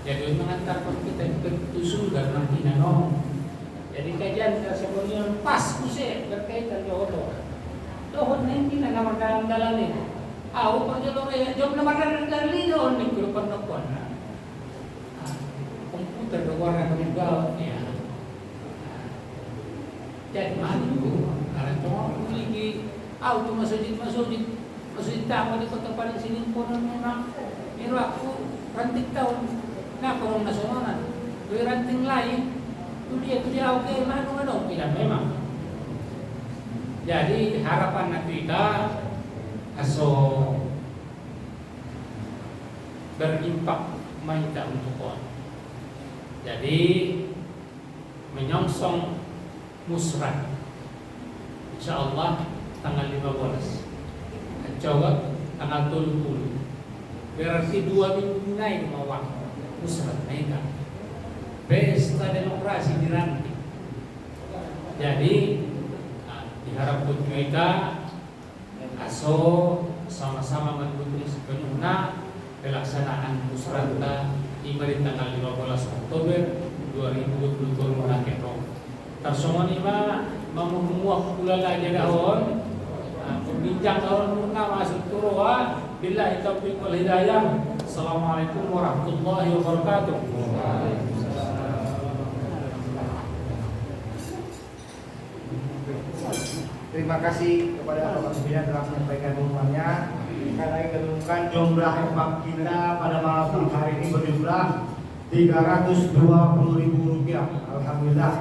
jadi mengantarkan kita ke surga nanti nano. Jadi kajian sebenarnya pas kusik berkaitan dengan dohon na hindi na naman dalam ini. Ako pag job naman dalam doon ni grupan komputer warna kami gawat niya. Jadi mahal itu karena cuma lagi auto masujid tama di kota paling sini pun memang ini aku ranting tahun na kurang nasionalan. Dua ranting lain itu dia oke mana tidak memang. Jadi harapan kita aso berimpak minta untuk on. Jadi menyongsong musrah. Insyaallah tanggal 15. Coba tanggal 30. Berarti 2 minggu naik mawak musrah mereka. Pesta demokrasi diranting. Jadi diharapkan kita aso sama-sama mendukung sepenuhnya pelaksanaan musrata di tanggal 15 Oktober 2020 menakero. Tersomon ima memuak pula lagi dahon pembincang tahun murna masuk turoa billahi taufiq wal hidayah. Assalamualaikum warahmatullahi wabarakatuh. Terima kasih kepada Bapak Pimpinan telah menyampaikan pengumumannya. Karena ditentukan jumlah infak kita pada malam hari ini berjumlah Rp320.000. Alhamdulillah,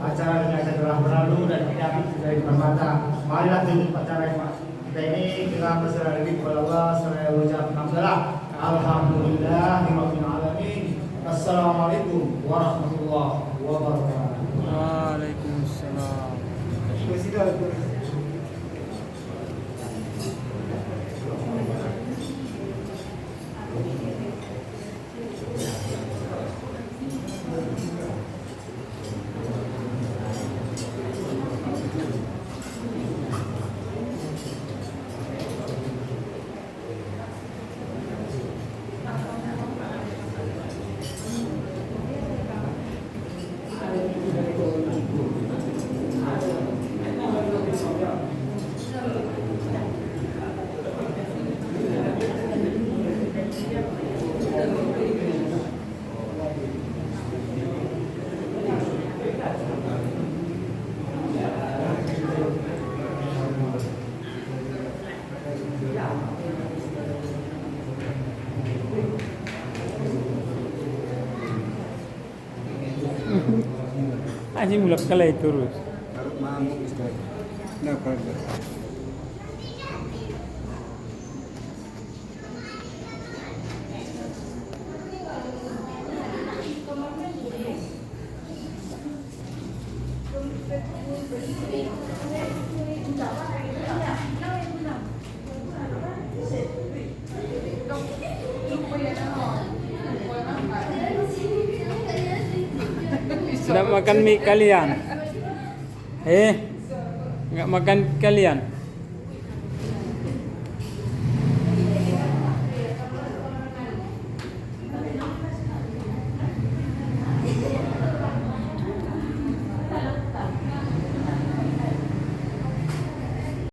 acara dengan acara telah berlalu dan tidak sudah dipermata. Marilah tutup acara infak kita ini dengan berserah diri kepada Allah serta ucap hamdalah. Alhamdulillahirabbil alamin. Assalamualaikum warahmatullahi wabarakatuh. Waalaikumsalam. Anjing mulak kalai terus. Harus mampu Ustaz. Nah, kalau Tidak makan mie kalian. Nggak makan kalian.